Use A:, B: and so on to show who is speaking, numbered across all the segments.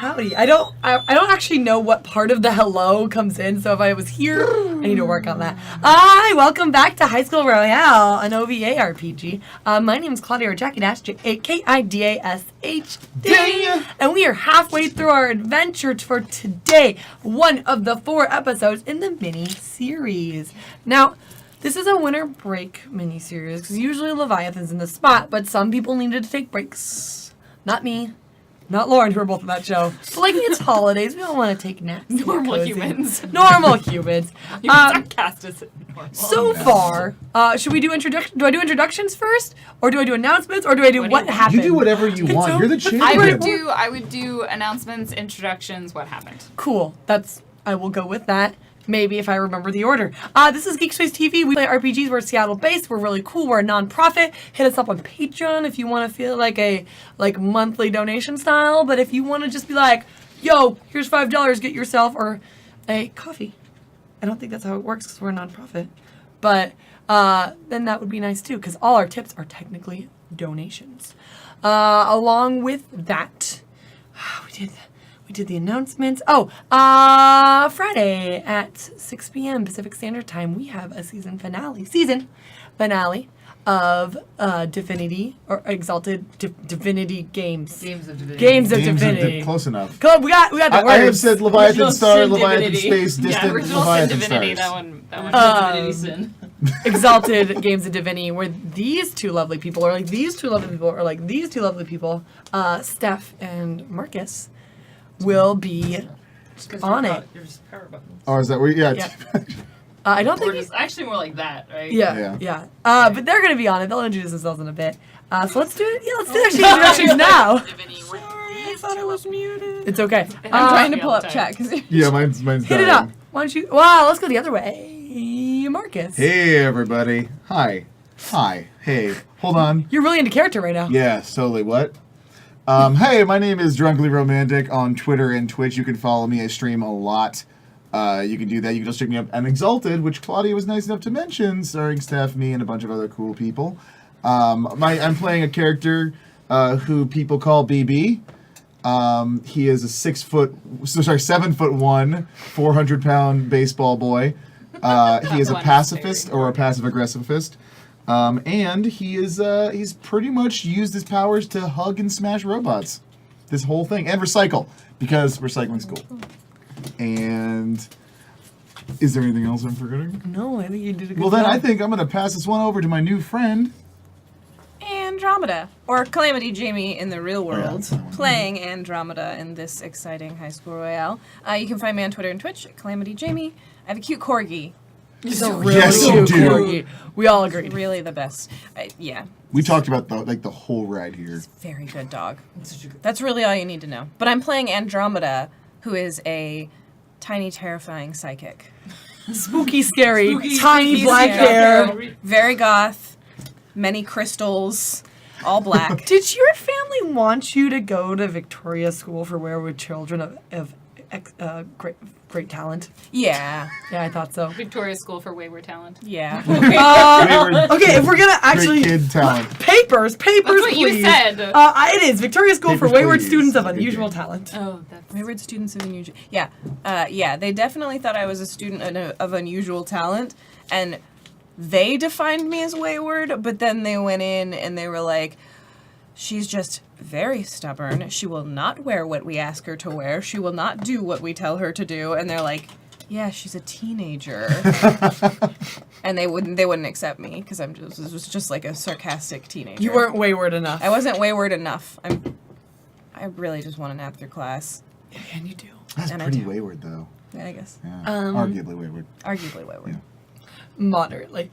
A: Howdy. I don't actually know what part of the hello comes in, so if I was here, I need to work on that. Hi, welcome back to High School Royale, an OVA RPG. My name is Claudia or Jackie Dash, Kidashd, and we are halfway through our adventure for today, one of the 4 episodes in the mini-series. Now, this is a winter break mini-series, because usually Leviathan's in the spot, but some people needed to take breaks. Not me. Not Lauren, who are both on that show. But like, it's holidays. We don't want to take naps.
B: Normal humans.
A: Normal humans.
B: You can cast as normal.
A: So far, should we do introduction? Do I do introductions first, or do I do announcements, or do I do what happened?
C: You do whatever you want. You're the champion.
B: I would do announcements, introductions, what happened.
A: Cool. I will go with that. Maybe if I remember the order. This is GeekSpaceTV. We play RPGs. We're Seattle-based. We're really cool. We're a non-profit. Hit us up on Patreon if you want to feel like a monthly donation style. But if you want to just be like, yo, here's $5, get yourself or a coffee. I don't think that's how it works because we're a non-profit. But then that would be nice too, because all our tips are technically donations. Along with that, we did the announcements. Friday at 6 p.m. Pacific Standard Time, we have a season finale of Divinity, or Exalted Divinity Games.
B: Games of
A: Divinity.
C: Close enough.
A: Cool, we got the words.
C: I have said Leviathan
B: Original
C: Star,
B: Sin
C: Leviathan
B: Divinity.
C: Space, Distant
B: Original
C: Leviathan
B: Sin Divinity,
C: Stars.
B: that one Divinity Sin.
A: Exalted Games of Divinity, where these two lovely people, or like these two lovely people, Steph and Marcus, will be on it.
C: Oh, is that where? Yeah.
A: I don't
B: Or
A: think
B: just actually more like that, right?
A: Yeah. But they're gonna be on it. They'll introduce themselves in a bit. So let's do it. Yeah, let's do their introductions now.
B: I thought it was muted.
A: It's okay.
D: I'm trying to pull up chat.
C: Yeah, mine's
A: Hit
C: dying.
A: it up. Why don't you? Wow, let's go the other way. Marcus.
C: Hey, everybody. Hi. Hey. Hold on.
A: You're really into character right now.
C: Yeah, totally. What? Hey, my name is Drunkly Romantic on Twitter and Twitch. You can follow me. I stream a lot. You can do that. You can just check me up on Exalted, which Claudia was nice enough to mention, starring Steph, me, and a bunch of other cool people. I'm playing a character who people call BB. He is a 7'1", 400-pound baseball boy. He is a pacifist or a passive-aggressivist. And he's pretty much used his powers to hug and smash robots. This whole thing. And recycle, because recycling's cool. And is there anything else I'm forgetting?
A: No, I think you did a good
C: Well,
A: job.
C: then I think I'm going to pass this one over to my new friend.
D: Andromeda, or Calamity Jamie in the real world,
C: Yeah.
D: playing Andromeda in this exciting High School Royale. You can find me on Twitter and Twitch at Calamity Jamie. I have a cute corgi.
A: He's a really
C: Yes, you
A: cute
C: do.
A: corgi. We all agreed.
D: Really the best. Yeah.
C: We talked about the whole ride here.
D: Very good dog. That's really all you need to know. But I'm playing Andromeda, who is a tiny, terrifying psychic.
A: Spooky, scary, tiny black hair.
D: Very goth, many crystals, all black.
A: Did your family want you to go to Victoria School for Wayward Children of great talent?
D: Yeah.
A: Yeah, I thought so.
B: Victoria School for Wayward Talent.
D: Yeah.
A: Okay, if we're gonna actually
C: Great kid talent.
A: papers,
B: That's what
A: please.
B: you said.
A: It is Victoria School for
C: Papers,
A: Wayward
C: please.
A: Students of
C: Good
A: Unusual
C: game.
A: Talent.
B: Oh, that's...
D: Wayward students of unusual. Yeah. They definitely thought I was a student of unusual talent, and they defined me as wayward, but then they went in and they were like, she's just very stubborn. She will not wear what we ask her to wear. She will not do what we tell her to do. And they're like, yeah, she's a teenager. And they wouldn't accept me because this was just like a sarcastic teenager.
A: You weren't wayward enough.
D: I wasn't wayward enough. I really just want to nap through class.
A: Yeah, and you do.
C: That's
D: And I
C: pretty
D: do.
C: wayward, though.
D: Yeah, I guess.
C: Yeah. Arguably wayward.
D: Arguably wayward.
C: Yeah.
A: Moderately.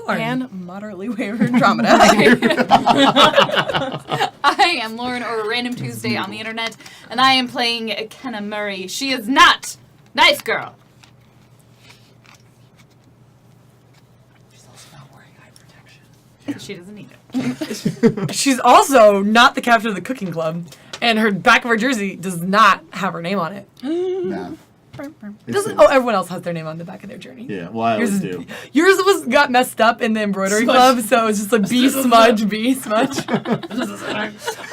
D: And moderately wayward Andromeda.
B: I am Lauren, or Random Tuesday on the internet, and I am playing Kenna Murray. She is not Knife Girl.
A: She's also not wearing eye protection.
B: She doesn't need it.
A: She's also not the captain of the cooking club, and her back of her jersey does not have her name on it.
C: Nah.
A: Doesn't, oh, everyone else has their name on the back of their journey.
C: Yeah, well, I always do.
A: Yours got messed up in the embroidery club, so it's just like B smudge, B smudge.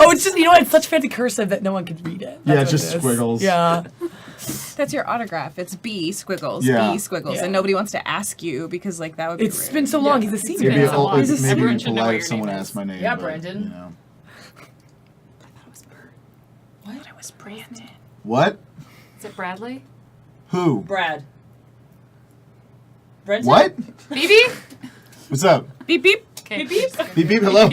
A: Oh, it's just, you know what? It's such fancy cursive that no one could read it.
C: Yeah,
A: That's
C: just
A: what it is.
C: squiggles.
A: Yeah.
D: That's your autograph. It's B squiggles,
C: Yeah.
D: B squiggles,
A: Yeah.
D: and nobody wants to ask you because like that would be
A: It's
D: rude.
A: been so long.
B: Yeah.
A: He's a senior
C: Maybe,
A: now.
B: He's a
C: maybe
B: everyone
C: it'd be
B: should know
C: polite
B: what
C: if
B: your
C: someone
B: name is.
C: asked my name.
E: Yeah,
C: but,
E: Brandon.
C: You know.
B: What? It was Brandon.
C: What?
B: Is it Bradley?
C: Who?
E: Brad. Brenton?
C: What?
B: Phoebe?
C: What's up?
D: Beep beep.
B: Okay.
E: Beep, beep.
C: Beep beep. Hello.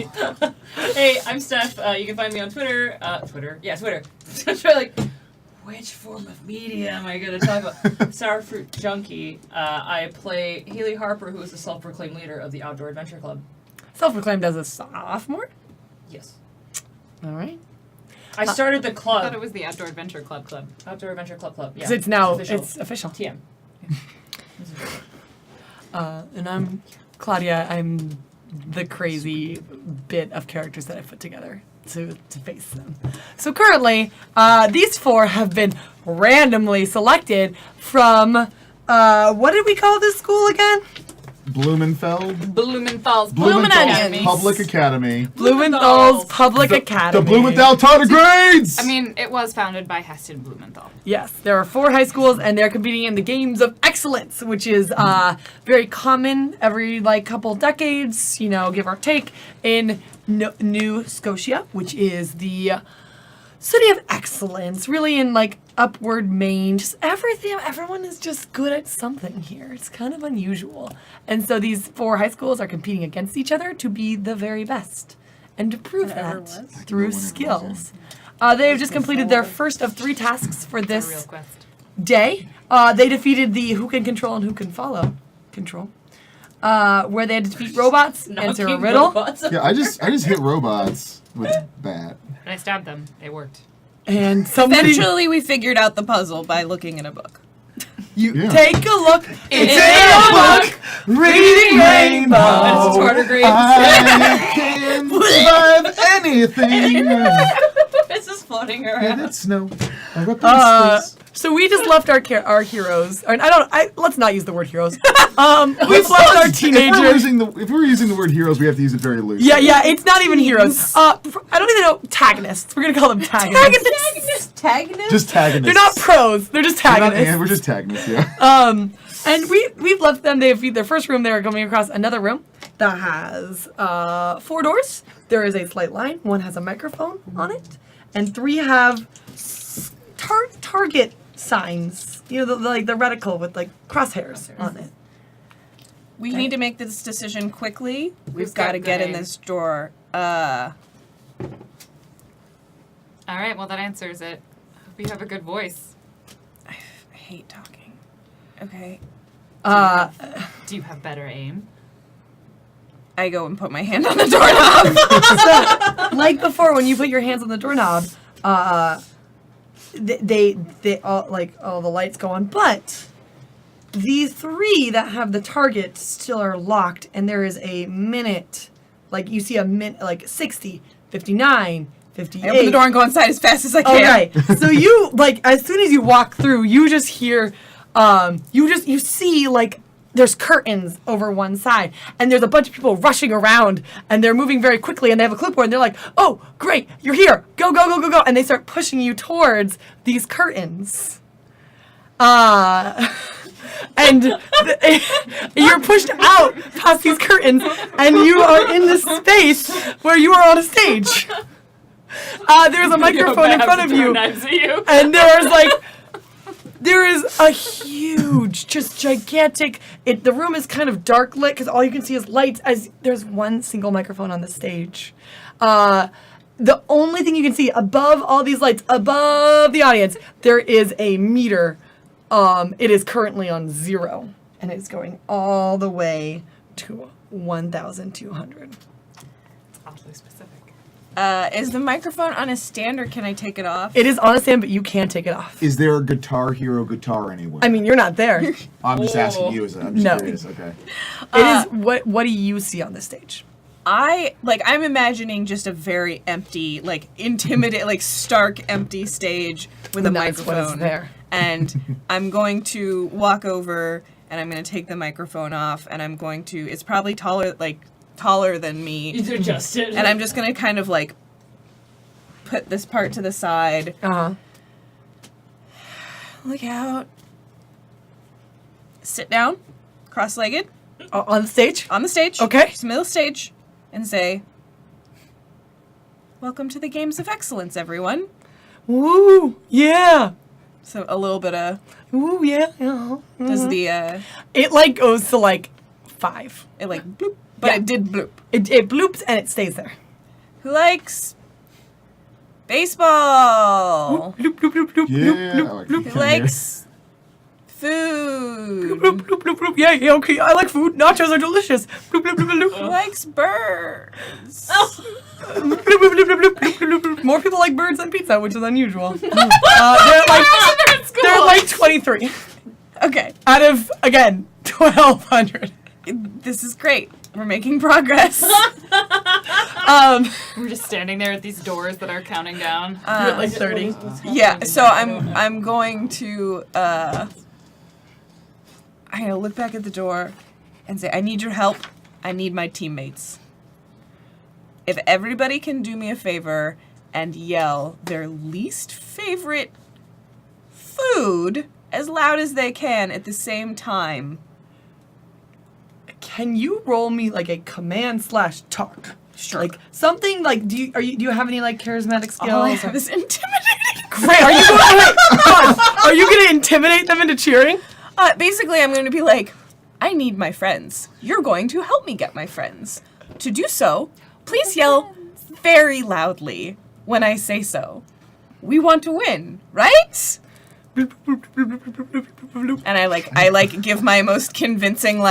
E: Hey, I'm Steph. You can find me on Twitter. Twitter. Yeah, Twitter. I'm trying like, which form of media am I going to talk about? Sour Fruit Junkie. I play Haley Harper, who is the self-proclaimed leader of the Outdoor Adventure Club.
A: Self-proclaimed as a sophomore.
E: Yes.
A: All right.
E: I started the
B: I
E: club.
B: thought it was the Outdoor Adventure Club.
E: Outdoor Adventure Club. Yeah.
A: Because it's now,
E: official.
A: it's official.
E: TM.
A: And I'm Claudia. I'm the crazy bit of characters that I put together to face them. So currently, these four have been randomly selected from, what did we call this school again?
C: Blumenfeld.
B: Blumenthal's
D: Onions.
C: Public Academy.
A: Blumenthal's Public Academy.
C: The Blumenthal tardigrades!
B: I mean, it was founded by Heston Blumenthal.
A: Yes, there are 4 high schools, and they're competing in the Games of Excellence, which is very common every couple decades, give or take, in New Scotia, which is the city of excellence, really in upward Maine. Just everyone is just good at something here. It's kind of unusual, and so these 4 high schools are competing against each other to be the very best, and to prove that through skills. They have just completed their first of 3 tasks for
B: A real
A: this
B: quest.
A: day. They defeated the Who Can Control and Who Can Follow control, where they had to defeat robots, answer a
E: Knocking
A: riddle,
E: robots.
C: Yeah, I just hit robots with bat.
B: And I stabbed them. It worked.
A: and somebody
D: Eventually, we figured out the puzzle by looking at a book.
C: Yeah.
A: take a look. It's
B: in
A: in a book, reading Rainbow.
E: That's tardigrades.
C: I can survive anything.
E: This is floating
C: And
E: around.
C: it's snow. I got this.
A: So we just left our heroes. Or, let's not use the word heroes. We've left our teenagers.
C: If we're using the word heroes, we have to use it very loosely.
A: Yeah, it's not even heroes. I don't even know antagonists. We're gonna call them antagonists.
D: Tagonist?
C: Just tagonists.
A: They're not pros. They're just
C: We're not
A: antagonists.
C: we're just tagonists, yeah.
A: And we've left them. They have their first room. They're coming across another room that has 4 doors. There is a slight line. 1 has a microphone on it, and 3 have target signs. The reticle with crosshairs on it.
D: We need to make this decision quickly. We've
B: Who's
D: got
B: got
D: to get in
B: the
D: this door.
B: All right, well, that answers it. Hope you have a good voice.
D: I hate talking. Okay.
B: Do you have better aim?
D: I go and put my hand on the doorknob.
A: Like before, when you put your hands on the doorknob, they all the lights go on, but the 3 that have the targets still are locked, and there is a minute, you see a minute, 60, 59, 58.
D: I open the door and go inside as fast as I can.
A: Okay, so you as soon as you walk through, you just hear, you see there's curtains over one side, and there's a bunch of people rushing around, and they're moving very quickly, and they have a clipboard, and they're like, "Oh, great, you're here! Go, go, go, go, go!" And they start pushing you towards these curtains. And you're pushed out past these curtains, and you are in this space where you are on a stage. There's a microphone in front of you,
B: Knives at you.
A: and there is a huge, just gigantic. The room is kind of dark lit because all you can see is lights. As there's one single microphone on the stage. The only thing you can see above all these lights, above the audience, there is a meter. It is currently on 0, and it's going all the way to 1,200.
B: It's oddly specific.
D: Is the microphone on a stand, or can I take it off?
A: It is on a stand, but you can take it off.
C: Is there a Guitar Hero guitar anywhere?
A: I mean, you're not there.
C: I'm just asking you. I'm just
A: No.
C: curious. Okay.
A: It is. What do you see on the stage?
D: I'm imagining just a very empty, intimidating, stark empty stage with a
A: And that's what is
D: microphone.
A: there.
D: and I'm going to walk over and I'm going to take the microphone off and I'm going to, it's probably taller than me.
E: You adjust it.
D: And I'm just going to kind of like put this part to the side. Look out. Sit down, cross-legged,
A: On the stage?
D: on the stage.
A: Okay.
D: Just middle of the stage, and say, "Welcome to the Games of Excellence, everyone."
A: Woo! Yeah!
D: So a little bit of
A: Woo, yeah. Yeah.
D: does the
A: It like goes to like 5.
D: it like bloop, but
A: Yeah.
D: it did bloop.
A: It bloops and it stays there.
D: Who likes baseball?
A: Bloop, bloop, bloop, bloop,
C: Yeah,
A: bloop,
C: I
A: bloop,
C: like
A: bloop,
C: it.
D: Who likes food?
A: bloop, bloop, bloop, bloop. Yeah, yeah, okay. I like food. Nachos are delicious. Bloop, bloop, bloop, bloop,
D: Who
A: bloop.
D: likes birds?
A: Bloop, bloop, bloop, bloop, bloop, bloop, bloop, bloop. More people like birds than pizza, which is unusual. They're like 23
D: Okay,
A: out of, again, 1,200.
D: this is great. We're making progress.
B: We're just standing there at these doors that are counting down.
A: You're at like 30.
D: Yeah, so I'm going to I'm gonna look back at the door and say, I need your help. I need my teammates. If everybody can do me a favor and yell their least favorite food as loud as they can at the same time.
A: Can you roll me like a command/talk?
D: Sure.
A: Like something like do you have any like charismatic skills?
D: All I
A: or-
D: have is intimidating.
A: Great. Are you going are you gonna intimidate them into cheering?
D: Basically, I'm going to be like, I need my friends. You're going to help me get my friends. To do so, please yell very loudly when I say so. We want to win, right? And I give my most convincing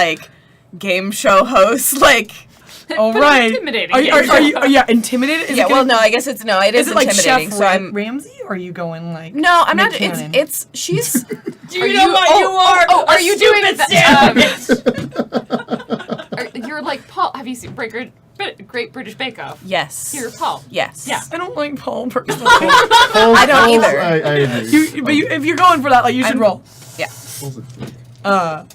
D: game show host
A: All right.
B: intimidating.
A: Are you intimidated? Is
D: yeah.
A: it
D: Well,
A: gonna-
D: no, I guess it's no. It
A: Is it like
D: intimidating.
A: Chef
D: So I'm
A: Ramsay, or are you going like?
D: no. I'm not.
A: Nick Cannon?
D: It's she's.
E: Do you know what you are?
B: Are you doing
E: stupid
B: that? You're like Paul. Have you seen Great British Bake Off?
D: Yes.
B: You're Paul.
D: Yes.
B: Yeah.
A: I don't like Paul personally.
D: I don't either.
C: I agree.
A: But if you're going for that, like you should
D: I'm-
A: roll.
D: Yeah.
A: Nobody's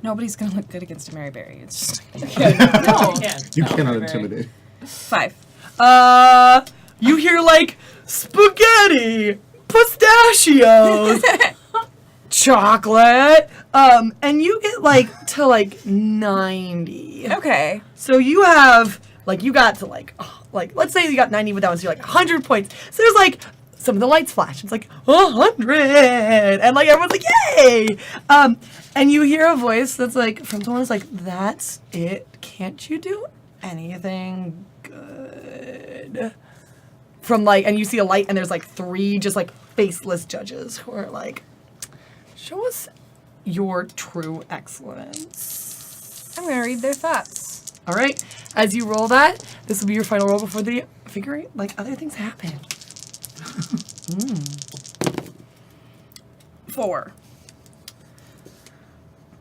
D: Nobody's gonna look good against a Mary Berry. It's just
B: No.
C: You cannot intimidate.
D: 5.
A: You hear like spaghetti, pistachios, chocolate, and you get to 90.
D: Okay.
A: So you have you got to let's say you got 90 with that one, so you're 100 points. So there's some of the lights flash. It's 100, and everyone's like, yay! And you hear a voice that's from someone who's that's it. Can't you do anything good? From and you see a light, and there's 3 just faceless judges who are show us your true excellence.
D: I'm gonna read their thoughts.
A: All right. As you roll that, this will be your final roll before the figure eight. Other things happen.
D: 4.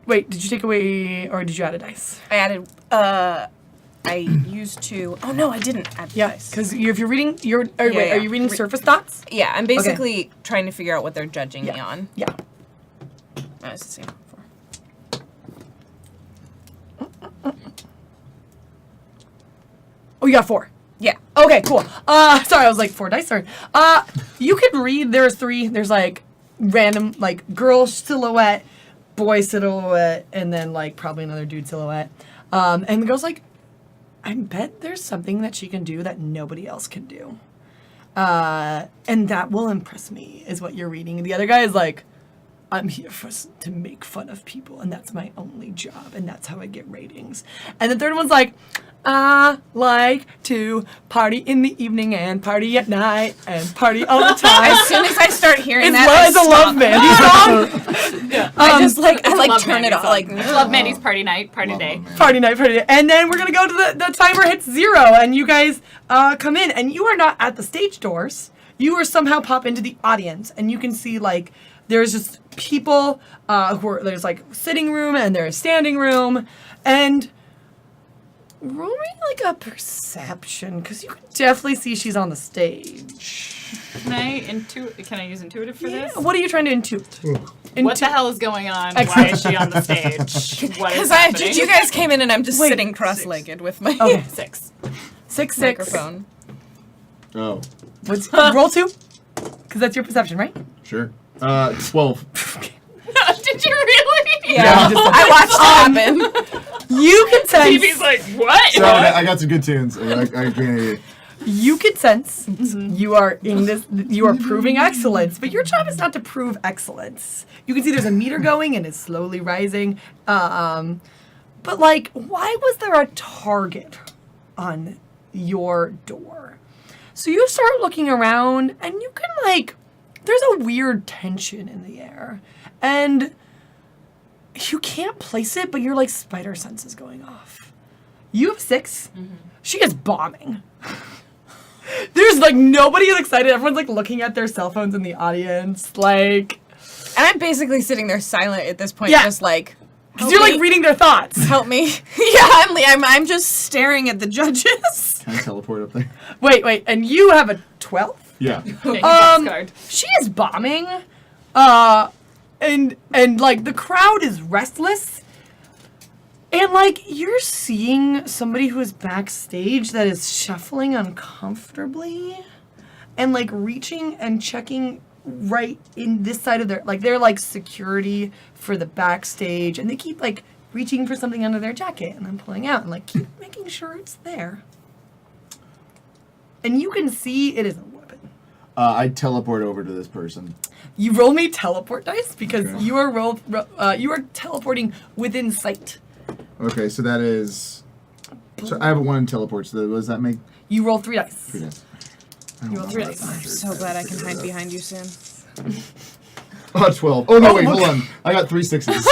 A: Wait, did you take away or did you add a dice?
D: I added. I used to. Oh no, I didn't add the
A: Yeah,
D: dice.
A: because if you're reading, are
D: yeah.
A: you reading surface dots?
D: Yeah, I'm basically trying to figure out what they're judging me
A: Yeah.
D: on.
A: Yeah.
D: Oh, it's the same. 4.
A: Oh, you got 4.
D: Yeah.
A: Okay, cool. Sorry, I was 4 dice. Sorry. You can read. There's 3. There's random girl silhouette, boy silhouette, and then probably another dude silhouette. And the girl's I bet there's something that she can do that nobody else can do. And that will impress me, is what you're reading. And the other guy is I'm here to make fun of people, and that's my only job, and that's how I get ratings. And the third one's I like to party in the evening and party at night and party all the time.
D: As soon as I start hearing
A: It's,
D: that,
A: it's a love Mandy song.
D: I just I
B: Love
D: turn it
B: Mandy's
D: off.
B: song. Love Mandy's party night, party day.
A: Party night, party day. And then we're going to go to the timer hits 0, and you guys come in. And you are not at the stage doors. You are somehow pop into the audience, and you can see, there's just people who are, there's, sitting room, and there's standing room. And roll me like a perception, because you can definitely see she's on the stage.
B: Can I use intuitive for this?
A: What are you trying to intuit?
B: What the hell is going on? Why is she on the stage? What is happening?
D: You guys came in and I'm just
A: Wait,
D: sitting cross-legged with my
A: Okay.
B: 6.
A: 6.
D: microphone.
C: Oh,
A: What's roll 2? Because that's your perception, right?
C: sure. 12.
B: Did you really?
D: Yeah, I watched it happen.
A: You can sense.
B: TV's like, what?
C: So I got some good tunes. I can't.
A: You can sense you are in this. You are proving excellence, but your job is not to prove excellence. You can see there's a meter going and it's slowly rising. But like, why was there a target on your door? So you start looking around, and you can like, there's a weird tension in the air, and you can't place it, but your like spider sense is going off. You have 6. She is bombing. There's like nobody is excited. Everyone's like looking at their cell phones in the audience, like.
D: And I'm basically sitting there silent at this point,
A: Yeah.
D: just like.
A: Because you're like reading their thoughts.
D: Help me. Yeah, I'm just staring at the judges.
C: Can I teleport up there?
A: Wait, and you have a 12?
C: Yeah.
A: She is bombing. And like the crowd is restless. And like you're seeing somebody who is backstage that is shuffling uncomfortably and like reaching and checking right in this side of their, like they're like security for the backstage, and they keep like reaching for something under their jacket and then pulling out and like keep making sure it's there. And you can see it is a weapon.
C: I teleport over to this person.
A: You roll me teleport dice because
C: Okay.
A: you are teleporting within sight.
C: Okay, so that is. So I have a 1 in teleport. So what does that make?
A: You roll 3 dice.
C: 3 dice.
A: You roll 3 dice.
D: I'm so glad I can hide behind you soon.
C: Oh, 12. Oh, no, wait,
A: look.
C: hold on. I got 3 6s.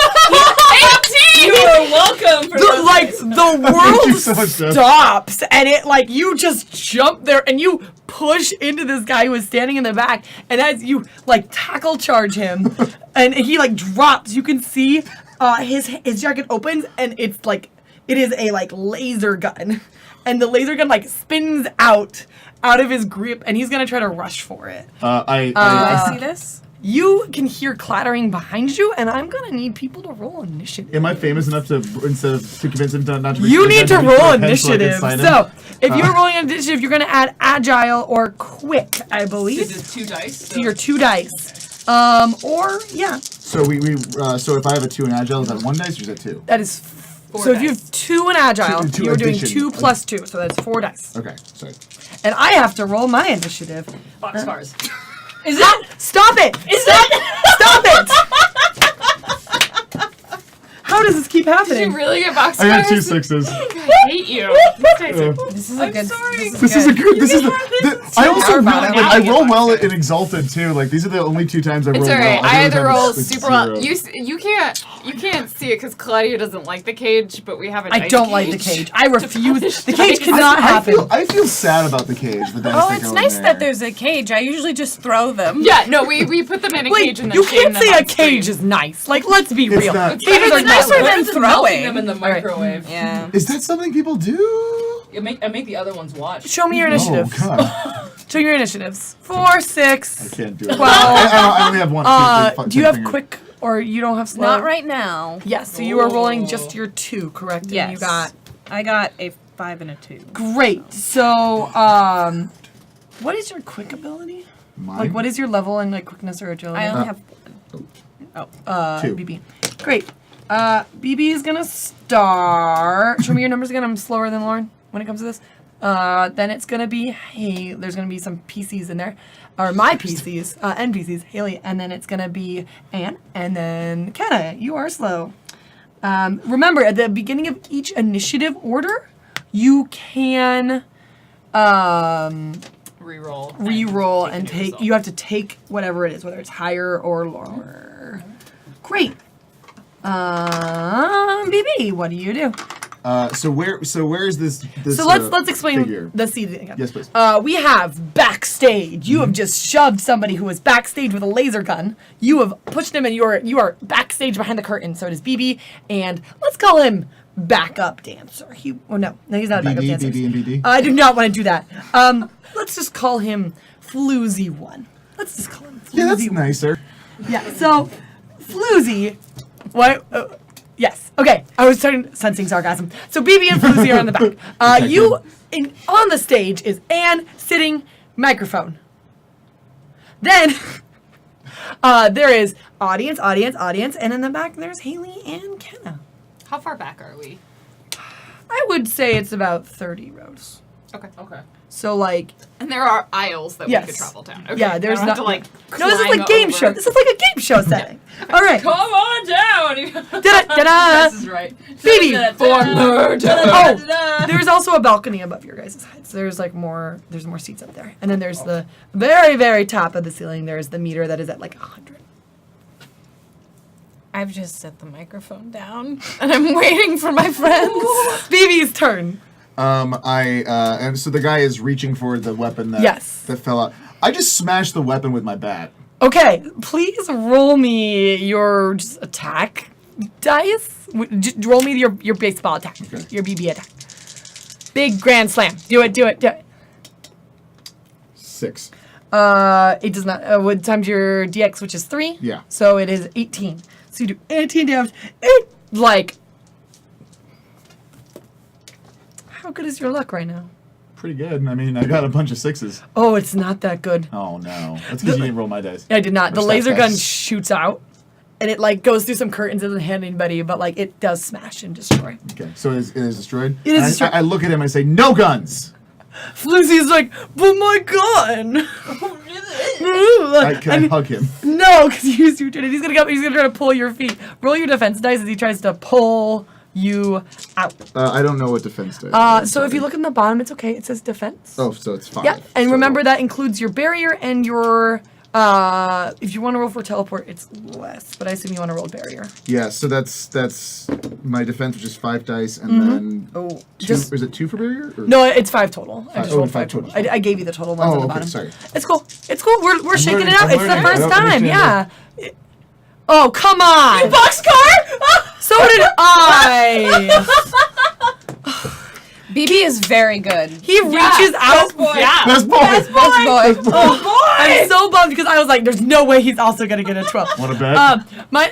E: You are welcome for those
A: Like
E: days.
A: the
C: Thank
A: world
C: you so much, Steph.
A: stops, and it like you just jump there and you push into this guy who is standing in the back, and as you like tackle charge him, and he like drops, you can see his jacket opens, and it's like it is a like laser gun, and the laser gun like spins out of his grip, and he's gonna try to rush for it.
D: I see this?
A: You can hear clattering behind you, and I'm gonna need people to roll initiative.
C: Am I famous enough to, instead of to convince him not to be
A: You need to roll
C: so I can
A: initiative.
C: sign him?
A: So, if you're rolling initiative, you're going to add agile or quick, I
E: This
A: believe,
E: is 2 dice.
A: to your 2 dice. Or, yeah,
C: So so if I have a 2 in agile, is that 1 dice or is that 2?
A: that is. So, if you have 2 in agile,
C: Two
A: you're doing
C: addition.
A: 2 plus 2, so that's 4 dice.
C: Okay, sorry.
A: And I have to roll my initiative.
E: Boxcars.
A: Is it? Stop it! Stop it! How does this keep
B: Did
A: happening?
B: you really get box
C: I got 2
B: scores?
C: 6s.
B: I hate you. These guys are-
D: This is a good.
B: sorry.
C: This is a good. This is the. I also really,
D: Now
C: like. I
B: you
C: roll
B: get
C: well
B: box
C: in exalted too. Like these are the only 2 times I roll
B: It's
C: well.
B: alright. I
C: Other
B: either
C: times
B: roll
C: it's
B: super well.
C: zero.
B: You can't see it because Claudia doesn't like the cage, but we have a
A: I
B: dice
A: don't like the cage. I refuse. The cage cannot happen.
C: I feel sad about the cage. The dice
D: Oh,
C: that
D: it's
C: go
D: nice
C: in
D: that
C: there.
D: there's a cage. I usually just throw them.
B: Yeah, no, we put them in a
A: Wait,
B: cage and then
A: you
B: shame
A: can't
B: them
A: say
B: on
A: a cage
B: screen.
A: is nice. Like, let's be
C: It's
A: real.
C: not.
A: Cages are
D: It's nicer
A: not.
D: than
E: Better than melting
D: throwing.
E: them in the microwave.
D: Yeah.
C: Is that something people do?
E: I make the other ones watch.
A: Show me your initiative.
C: Oh God,
A: Show your initiatives. 4, 6.
C: I can't do it.
A: 12.
C: I only have 1.
A: Do you have quick or you don't have slow?
D: Not right now.
A: Yes, so you are rolling just your 2, correct?
D: Yes.
A: And you got
D: I got a 5 and a 2.
A: great. So, what is your quick ability?
C: Mine?
A: Like, what is your level in like quickness or agility?
D: I only have.
C: 2.
A: BB. Great. BB is gonna start. Show me your numbers again. I'm slower than Lauren when it comes to this. Then it's gonna be there's gonna be some PCs in there, or my PCs, NPCs, Haley, and then it's gonna be Anne, and then Kenna. You are slow. Remember, at the beginning of each initiative order, you can
E: Reroll.
A: and
E: a new
A: take.
E: result.
A: You have to take whatever it is, whether it's higher or lower. Great. BB, what do you do?
C: So where is this
A: So let's explain
C: figure?
A: the seating again.
C: Yes, please.
A: We have backstage. You have just shoved somebody who was backstage with a laser gun. You have pushed him, and you are backstage behind the curtain. So it is BB, and let's call him backup dancer. He's not a backup
C: BD,
A: dancer.
C: BD, and BD.
A: I do not want to do that. Let's just call him Floozy One. Let's just call him Floozy
C: Yeah, that's
A: One.
C: nicer.
A: Yeah. So, Floozy. What? Yes. Okay. I was sensing sarcasm. So BB and Floozy are on the back. On the stage is Anne sitting, microphone. Then there is audience, and in the back there's Haley and Kenna.
B: How far back are we?
A: I would say it's about 30 rows.
B: Okay.
E: Okay.
A: So like,
B: And there are aisles that we
A: Yes.
B: could travel down. Okay.
A: yeah, there's
B: I don't have
A: not
B: to, like,
A: no. This is
B: climb
A: like game
B: over.
A: show. This is like a game show setting. All right.
E: Come on down!
A: Da-da-da-da.
E: This is right.
A: Phoebe,
E: Da-da-da-da.
A: Oh, there's also a balcony above your guys' heads. There's like there's more seats up there. And then there's the very, very top of the ceiling. There's the meter that is at like 100.
D: I've just set the microphone down, and I'm waiting for my friends.
A: BB's turn.
C: And so the guy is reaching for the weapon that fell out. I just smashed the weapon with my bat.
A: Okay, please roll me your just attack dice. Just roll me your baseball attack, your BB attack. Big grand slam. Do it.
C: 6.
A: It does not. What times your DX, which is 3?
C: Yeah.
A: So it is 18. So you do 18 damage. How good is your luck right now?
C: Pretty good. I mean, I got a bunch of 6s.
A: Oh, it's not that good.
C: Oh no, that's because you didn't roll my dice.
A: I did not.
C: Or
A: The
C: stat
A: laser
C: dice.
A: gun shoots out, and it like goes through some curtains. It doesn't hit anybody, but like it does smash and destroy.
C: Okay, so it is destroyed.
A: It is
C: And
A: destroyed.
C: I look at him and I say, "No guns."
A: Floozy's like, but my gun.
C: Can I hug him?
A: No, because you used your turn. He's gonna try to pull your feet. Roll your defense dice as he tries to pull you out.
C: I don't know what defense does.
A: So if you look in the bottom, it's okay. It says defense.
C: Oh, so it's 5.
A: Yeah, and
C: So-
A: remember that includes your barrier and your. If you want to roll for teleport, it's less. But I assume you want to roll barrier.
C: Yeah, so that's my defense, which is 5 dice, and then
A: Oh,
C: 2.
A: just
C: Is it 2 for barrier? Or?
A: no, it's 5 total. I
C: Five-
A: just
C: oh,
A: rolled
C: 5
A: 5 total.
C: total.
A: I gave you the total ones
C: Oh,
A: on the
C: okay,
A: bottom.
C: sorry.
A: It's cool. It's cool. We're shaking
C: learning,
A: it out.
C: I'm
A: It's the
C: learning. I
A: first
C: don't
A: time.
C: understand
A: Yeah. Oh, come on.
E: Boxcar?
A: So did I.
D: BB is very good.
A: He reaches out.
E: boy.
B: Yeah.
C: Best boy!
D: Best boy.
A: I'm so bummed because I was like, "There's no way he's also gonna get a 12."
C: Want to bet?
A: My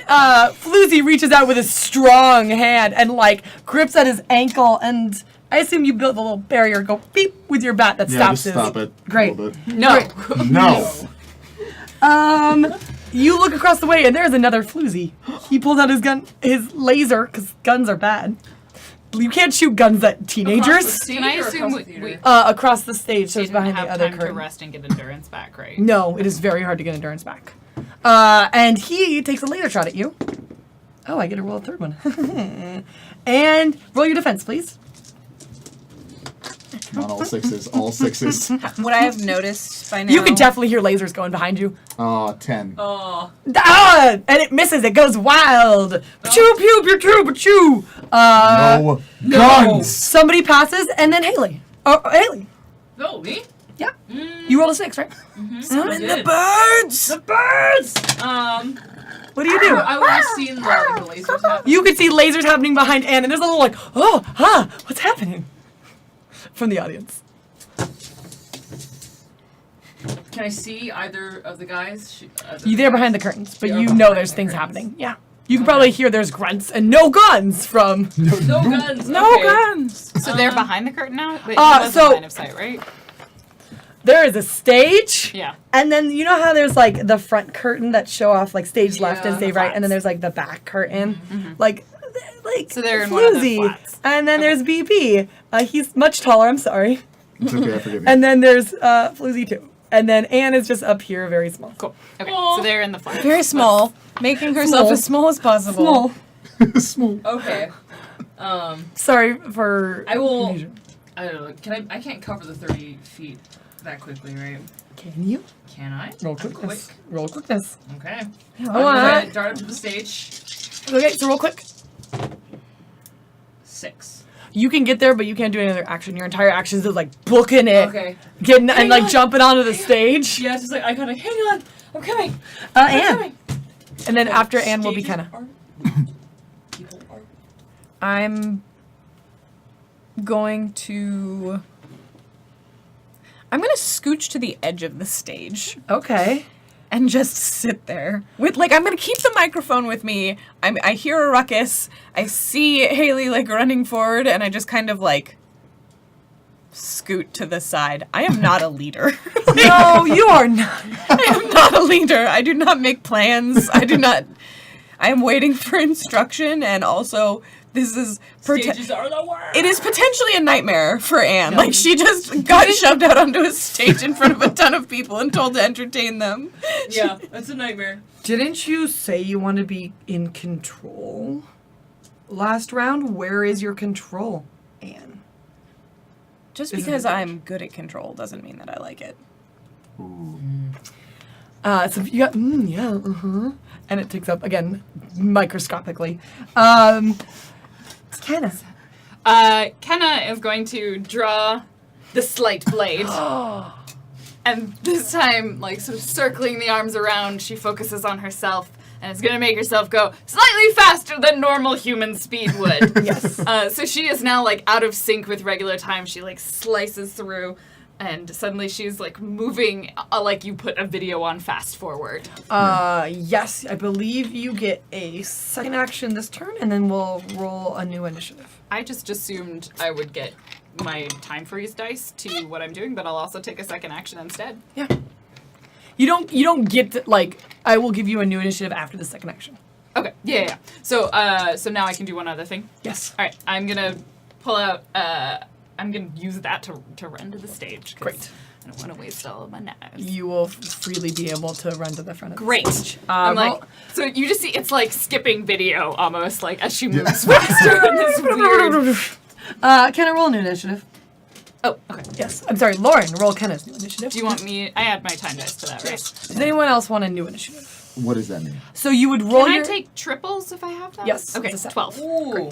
A: Floozy reaches out with his strong hand and like grips at his ankle, and I assume you built a little barrier. Go beep with your bat that
C: Yeah,
A: stops
C: just
A: his.
C: stop it.
A: Great.
C: Hold it.
B: No.
C: No.
A: You look across the way, and there's another Floozy. He pulls out his gun, his laser, because guns are bad. You can't shoot guns at teenagers.
B: Can I assume we
A: Across the stage, so it's
B: didn't
A: behind
B: have
A: the other
B: time to
A: curtain.
B: rest and get endurance back, right?
A: No, it is very hard to get endurance back. And he takes a laser shot at you. Oh, I get to roll a third one. And roll your defense, please.
C: Not all 6s. All 6s.
D: What I have noticed by now.
A: You can definitely hear lasers going behind you.
C: Oh, 10.
E: Oh.
A: Ah! And it misses. It goes wild. Pew pew pew pew pew.
C: No guns!
A: Somebody passes, and then Haley. Oh, Haley.
E: No, me?
A: Yeah. You rolled a 6, right?
E: Summon
A: the birds.
E: The birds!
A: What do you do?
E: I would have seen the lasers happen.
A: You could see lasers happening behind Anne, and there's a little like, oh, huh, what's happening? From the audience.
E: Can I see either of the guys?
A: They're behind the curtains, but
E: They are
A: you
E: behind
A: know there's
E: the
A: things
E: curtains.
A: happening. Yeah. You can probably hear there's grunts and no guns from.
E: No guns.
D: No
E: okay.
D: guns.
B: So they're behind the curtain now? But he was
A: so-
B: in line of sight, right?
A: There is a stage.
B: Yeah.
A: And then you know how there's like the front curtain that show off like stage left and
E: Yeah,
A: stage
B: the
A: right, and then
B: flats.
A: there's like the back curtain, like
B: So they're in one of the
A: Floozy.
B: flats.
A: And then there's BP. He's much taller. I'm sorry.
C: It's okay, I forgive you.
A: And then there's Floozy too. And then Anne is just up here, very small.
B: Cool. Okay,
E: Aw.
B: so they're in the flats.
D: Very small. Making herself
A: Small.
D: as small as possible.
A: Small.
C: Small.
E: Okay.
A: Sorry for.
E: I will.
A: confusion.
E: I don't know. Can I? I can't cover the 30 feet that quickly, right?
A: Can you
E: Can I?
A: roll
E: Quick.
A: quickness? Roll quickness.
E: Okay.
A: Oh,
E: I'm gonna dart up to the stage.
A: Okay, so roll quick.
E: 6.
A: You can get there, but you can't do any other action. Your entire action is like booking it,
E: Okay.
A: getting and like
E: on.
A: jumping onto the stage.
E: Yeah, it's just like I gotta hang on. I'm coming.
A: Anne,
E: coming.
A: and then after Anne will be
E: Stages
A: Kenna.
E: are- People are.
D: I'm going to scooch to the edge of the stage
A: Okay.
D: and just sit there with I'm gonna keep the microphone with me. I hear a ruckus. I see Haley running forward, and I just kind of scoot to the side. I am not a leader.
A: No, you are not.
D: I am not a leader. I do not make plans. I am waiting for instruction, and also this is
E: Stages are the worst.
D: it is potentially a nightmare for Anne. She just got shoved out onto a stage in front of a ton of people and told to entertain them.
E: Yeah, that's a nightmare.
A: Didn't you say you want to be in control last round? Where is your control, Anne?
D: Just
A: Is it
D: because
A: a bitch?
D: I'm good at control doesn't mean that I like it.
A: So you got, and it ticks up again microscopically. Kenna.
B: Kenna is going to draw the slight blade. And this time, sort of circling the arms around, she focuses on herself and is going to make herself go slightly faster than normal human speed would.
A: Yes.
B: So she is now, out of sync with regular time. She, slices through, and suddenly she's, moving like you put a video on fast forward.
A: Yes, I believe you get a second action this turn, and then we'll roll a new initiative.
B: I just assumed I would get my time freeze dice to what I'm doing, but I'll also take a second action instead.
A: Yeah. You don't get to, I will give you a new initiative after the second action.
B: Okay. Yeah. So now I can do one other thing.
A: Yes.
B: All right. I'm gonna pull out. I'm gonna use that to run to the stage. 'Cause
A: Great.
B: I don't want to waste all of my knives.
A: You will freely be able to run to the front of the
B: Great.
A: stage.
B: I'm
A: roll-
B: so you just see it's like skipping video almost, as she moves faster in this weird.
A: Can I roll a new initiative?
B: Oh, okay.
A: Yes. I'm sorry, Lauren, roll Kenna's new initiative.
B: Do you want me? I add my time dice to that, right?
A: Does anyone else want a new initiative?
C: What does that mean?
A: So you would roll
B: Can
A: your...
B: I take triples if I have them?
A: Yes,
B: Okay.
A: it's a set.
B: 12.
E: Ooh.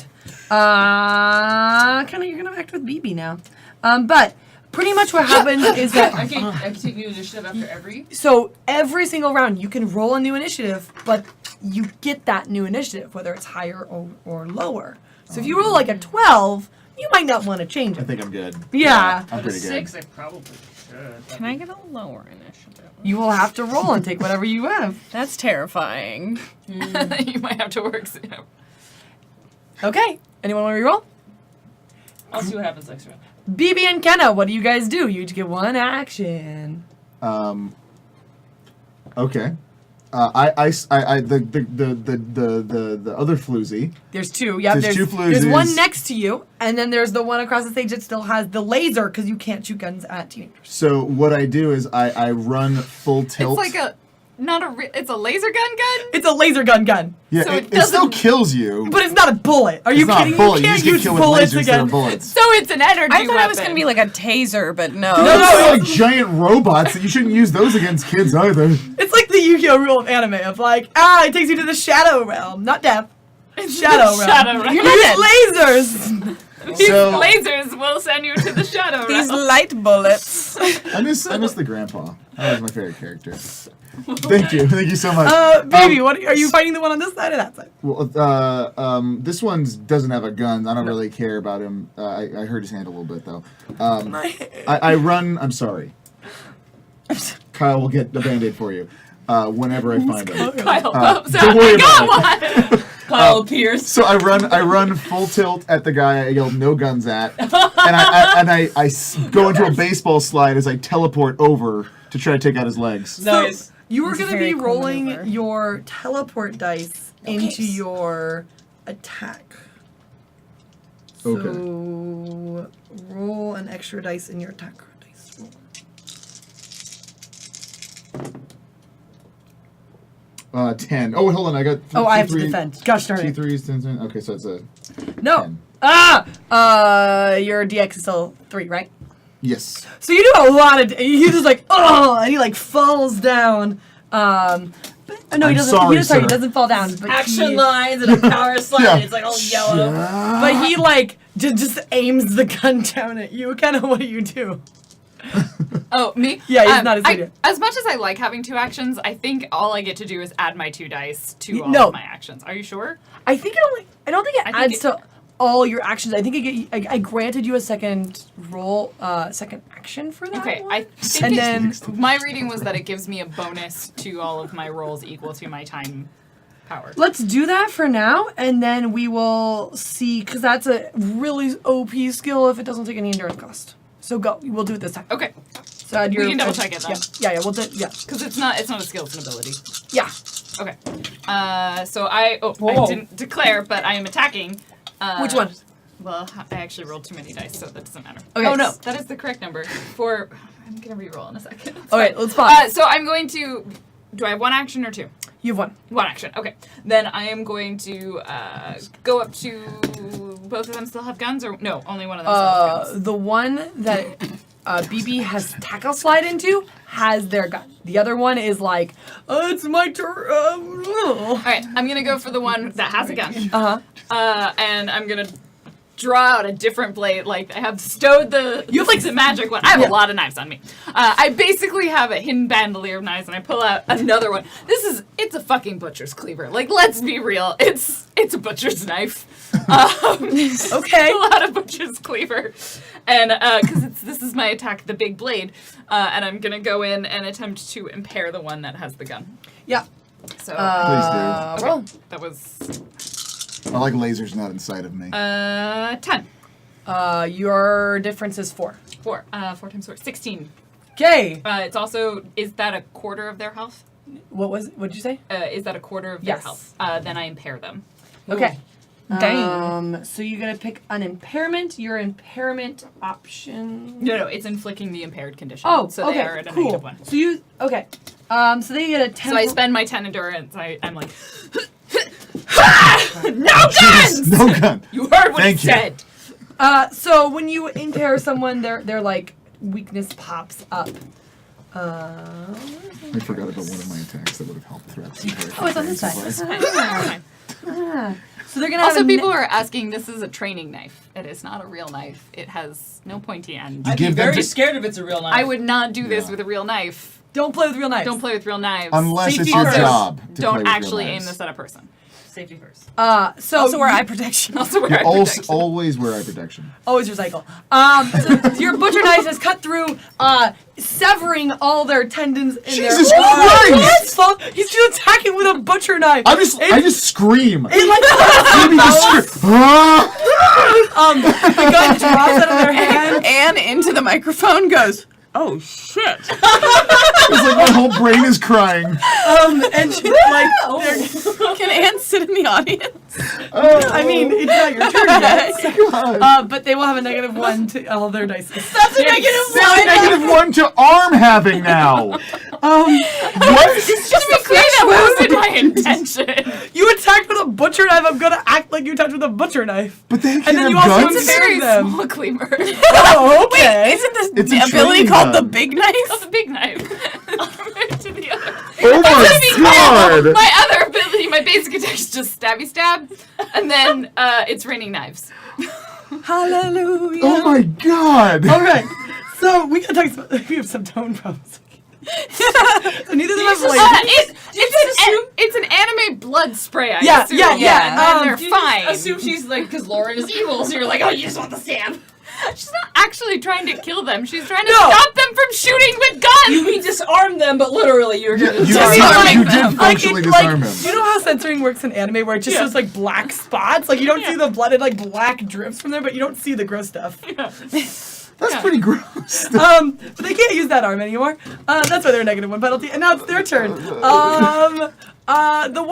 A: Kenna, you're gonna act with BB now. But pretty much what happens is that...
E: I can take new initiative after every.
A: So every single round, you can roll a new initiative, but you get that new initiative, whether it's higher or lower. So if you roll a 12, you might not want to change
C: I
A: it.
C: think I'm good.
A: Yeah.
C: I'm
E: At a
C: pretty good.
E: 6, I probably should.
D: Can I get a lower initiative?
A: You will have to roll and take whatever you have.
D: That's terrifying.
B: You might have to work.
A: Okay. Anyone want to reroll?
E: I'll see what happens next round.
A: BB and Kenna, what do you guys do? You each get one action.
C: Okay. The other floozy.
A: There's two. Yeah,
C: There's two
A: there's one
C: floozies.
A: next to you, and then there's the one across the stage that still has the laser because you can't shoot guns at teenagers.
C: So what I do is I run full tilt.
B: It's it's a laser gun.
A: It's a laser gun.
C: yeah,
B: so
C: it
B: it
C: still
B: doesn't-
C: kills you.
A: But it's not a bullet. Are you
C: it's not
A: kidding
C: a bullet.
A: me? You
C: You
A: can't
C: just get
A: use
C: killed with
A: bullets
C: lasers instead
A: again.
C: of bullets.
B: So it's an energy
D: I thought it was
B: weapon.
D: gonna be a taser, but no.
C: No, they're like giant robots. You shouldn't use those against kids either.
A: It's like the Yu-Gi-Oh rule of anime of it takes you to the shadow realm, not death. Shadow realm.
B: Shadow realm.
A: You use lasers.
B: These
C: So-
B: lasers will send you to the shadow
D: These
B: realm.
D: light bullets.
C: I miss the grandpa. That was my favorite character. Thank you so much.
A: Baby, what are you fighting the one on this side or that side?
C: Well, this one doesn't have a gun. I don't really care about him. I hurt his hand a little bit though. I run. I'm sorry. Kyle will get the Band-Aid for you whenever I find him.
B: Kyle,
C: Don't worry about
B: it.
E: Kyle Pierce.
C: So I run full tilt at the guy I yelled no guns at, and I go into a baseball slide as I teleport over to try to take out his legs.
E: Nice.
A: So you are
D: It's a
A: going to
D: very
A: be
D: cool
A: rolling
D: maneuver.
A: your teleport dice into your attack. So
C: Okay.
A: roll an extra dice in your attack dice roll.
C: 10. Oh, wait, hold on. I got.
A: Oh, I have to defend. Gosh darn
C: Two
A: it.
C: threes, 10. Okay, so it's a.
A: No.
C: 10.
A: Your DX is still 3, right?
C: Yes.
A: So you do a lot of. He's just and he falls down. No, he
C: I'm
A: doesn't.
C: sorry,
A: He
C: sir.
A: doesn't fall down. But
E: Action
A: he,
E: lines and a power slide.
C: Yeah.
E: It's all yellow.
A: But he just aims the gun down at you. Kind of what do you do?
B: Oh, me?
A: Yeah, he's not his idea.
B: As much as I like having 2 actions, I think all I get to do is add my 2 dice to all
A: No.
B: of my actions. Are you sure?
A: I think it only. I don't think it
B: I think
A: adds
B: it-
A: to all your actions. I think I granted you a second roll, second action for that.
B: Okay,
A: one.
B: I think
A: And then
B: my reading was that it gives me a bonus to all of my rolls equal to my time power.
A: let's do that for now, and then we will see, because that's a really OP skill if it doesn't take any endurance cost. So go. We'll do it this time.
B: Okay,
A: So add your,
B: can double check it then.
A: Yeah. We'll do. Yeah.
B: because it's not a skill, it's an ability.
A: Yeah.
B: Okay. So I
E: Whoa.
B: didn't declare, but I am attacking.
A: Which one?
B: Well, I actually rolled too many dice, so that doesn't matter.
A: Okay.
B: Oh no, that is the correct number. I'm gonna re-roll in a second. It's
A: Okay,
B: fine.
A: let's pause.
B: So I'm going to. Do I have one action or two?
A: You've won.
B: One action. Okay. Then I am going to go up to. Both of them still have guns, or no? Only one of them still has guns.
A: The one that BB has tackle slide into has their gun. The other one is like, it's my turn.
B: All right. I'm gonna go for the one that has a gun. And I'm gonna draw out a different blade. Like I have stowed the.
A: You have, like,
B: the magic one. I have a lot of knives on me. I basically have a hidden bandolier of knives, and I pull out another one. It's a fucking butcher's cleaver. Like let's be real. It's a butcher's knife.
A: Okay.
B: A lot of butcher's cleaver, and because this is my attack, the big blade, and I'm gonna go in and attempt to impair the one that has the gun.
A: Yeah.
B: So
C: Please
A: Roll.
B: that was
C: I like lasers not inside of me.
B: 10.
A: Your difference is 4.
B: 4 times 4, 16.
A: Okay.
B: It's also, is that a quarter of their health?
A: What'd you say?
B: Is that a quarter of their
A: Yes.
B: health? Then I impair them.
A: Okay.
D: Dang.
A: So you're gonna pick an impairment. Your impairment option.
B: No, it's inflicting the impaired condition.
A: Oh,
B: so
A: okay.
B: they are at a
A: cool.
B: negative 1.
A: So you so they get a 10.
B: So I spend my 10 endurance. I'm like, no guns!
C: No gun.
B: You heard what
C: Thank
B: he
C: you.
B: said.
A: So when you impair someone, their like weakness pops up.
C: I forgot about one of my attacks that would have helped throughout the entire
A: Oh, it's on this
C: campaign so
A: side.
C: far.
A: So they're gonna have
B: Also,
A: a
B: people are asking, this is a training knife. It is not a real knife. It has no pointy end.
E: I'd be
C: Give them
E: very
C: to-
E: scared if it's a real knife.
B: I would not do this
C: Yeah.
B: with a real knife.
A: Don't play with real knives.
B: Don't play with real knives.
C: Unless
A: Safety
C: it's your
A: first.
C: job. To play
B: Don't
C: with real
B: actually aim
C: knives.
B: this at a person.
E: Safety first.
A: So
D: Also wear eye protection.
B: Also wear
C: You
B: eye
C: also
B: protection.
C: always wear eye protection.
A: always recycle. So your butcher knife has cut through, severing all their tendons in
C: Jesus
A: their
C: Christ!
A: He's just attacking with a butcher knife.
C: I just scream.
A: It like
C: Baby just scream. Ah!
A: the gun drops out of their hand.
D: And into the microphone goes, oh shit.
C: It's like my whole brain is crying.
A: And she, like, they're-
D: Can Anne sit in the audience?
A: I mean, it's not your turn yet.
C: God.
A: But they will have a -1 to all their dice.
D: That's a
C: That's -1 to arm having now. What?
B: Just to be clear, that wasn't my intention.
A: You attacked with a butcher knife. I'm gonna act like you attacked with a butcher knife.
C: But they can't
A: And then
C: have
A: you also
C: guns?
B: It's a very
A: them.
B: small cleaver.
A: Oh, okay.
D: Isn't this
C: It's
D: the
C: a
D: ability
C: training
D: called the
C: gun.
D: big knife?
B: It's a big knife. To the other.
C: Oh my god!
B: My other ability, my basic attack is just stabby stab, and then it's raining knives.
D: Hallelujah.
C: Oh my god!
A: All right. So we gotta talk about. We have some tone problems. So neither of them have like.
B: It's an anime blood spray. I
A: Yeah,
B: assume.
A: yeah, yeah.
B: And they're
E: You
B: fine.
E: just assume she's like, because Lauren is evil, so you're like, oh, you just want the stab.
B: She's not actually trying to kill them. She's trying to
A: No.
B: stop them from shooting with guns.
E: You mean disarm them, but literally you're
C: You,
E: gonna
C: you,
B: Disarming
C: you
B: them.
C: did functionally
A: Like,
C: disarm him.
A: you know how censoring works in anime, where it just shows like black spots. Like you don't see the blood; it like black drips from there, but you don't see the gross stuff.
C: That's pretty gross.
A: But they can't use that arm anymore. That's why they're a -1 penalty. And now it's their turn. The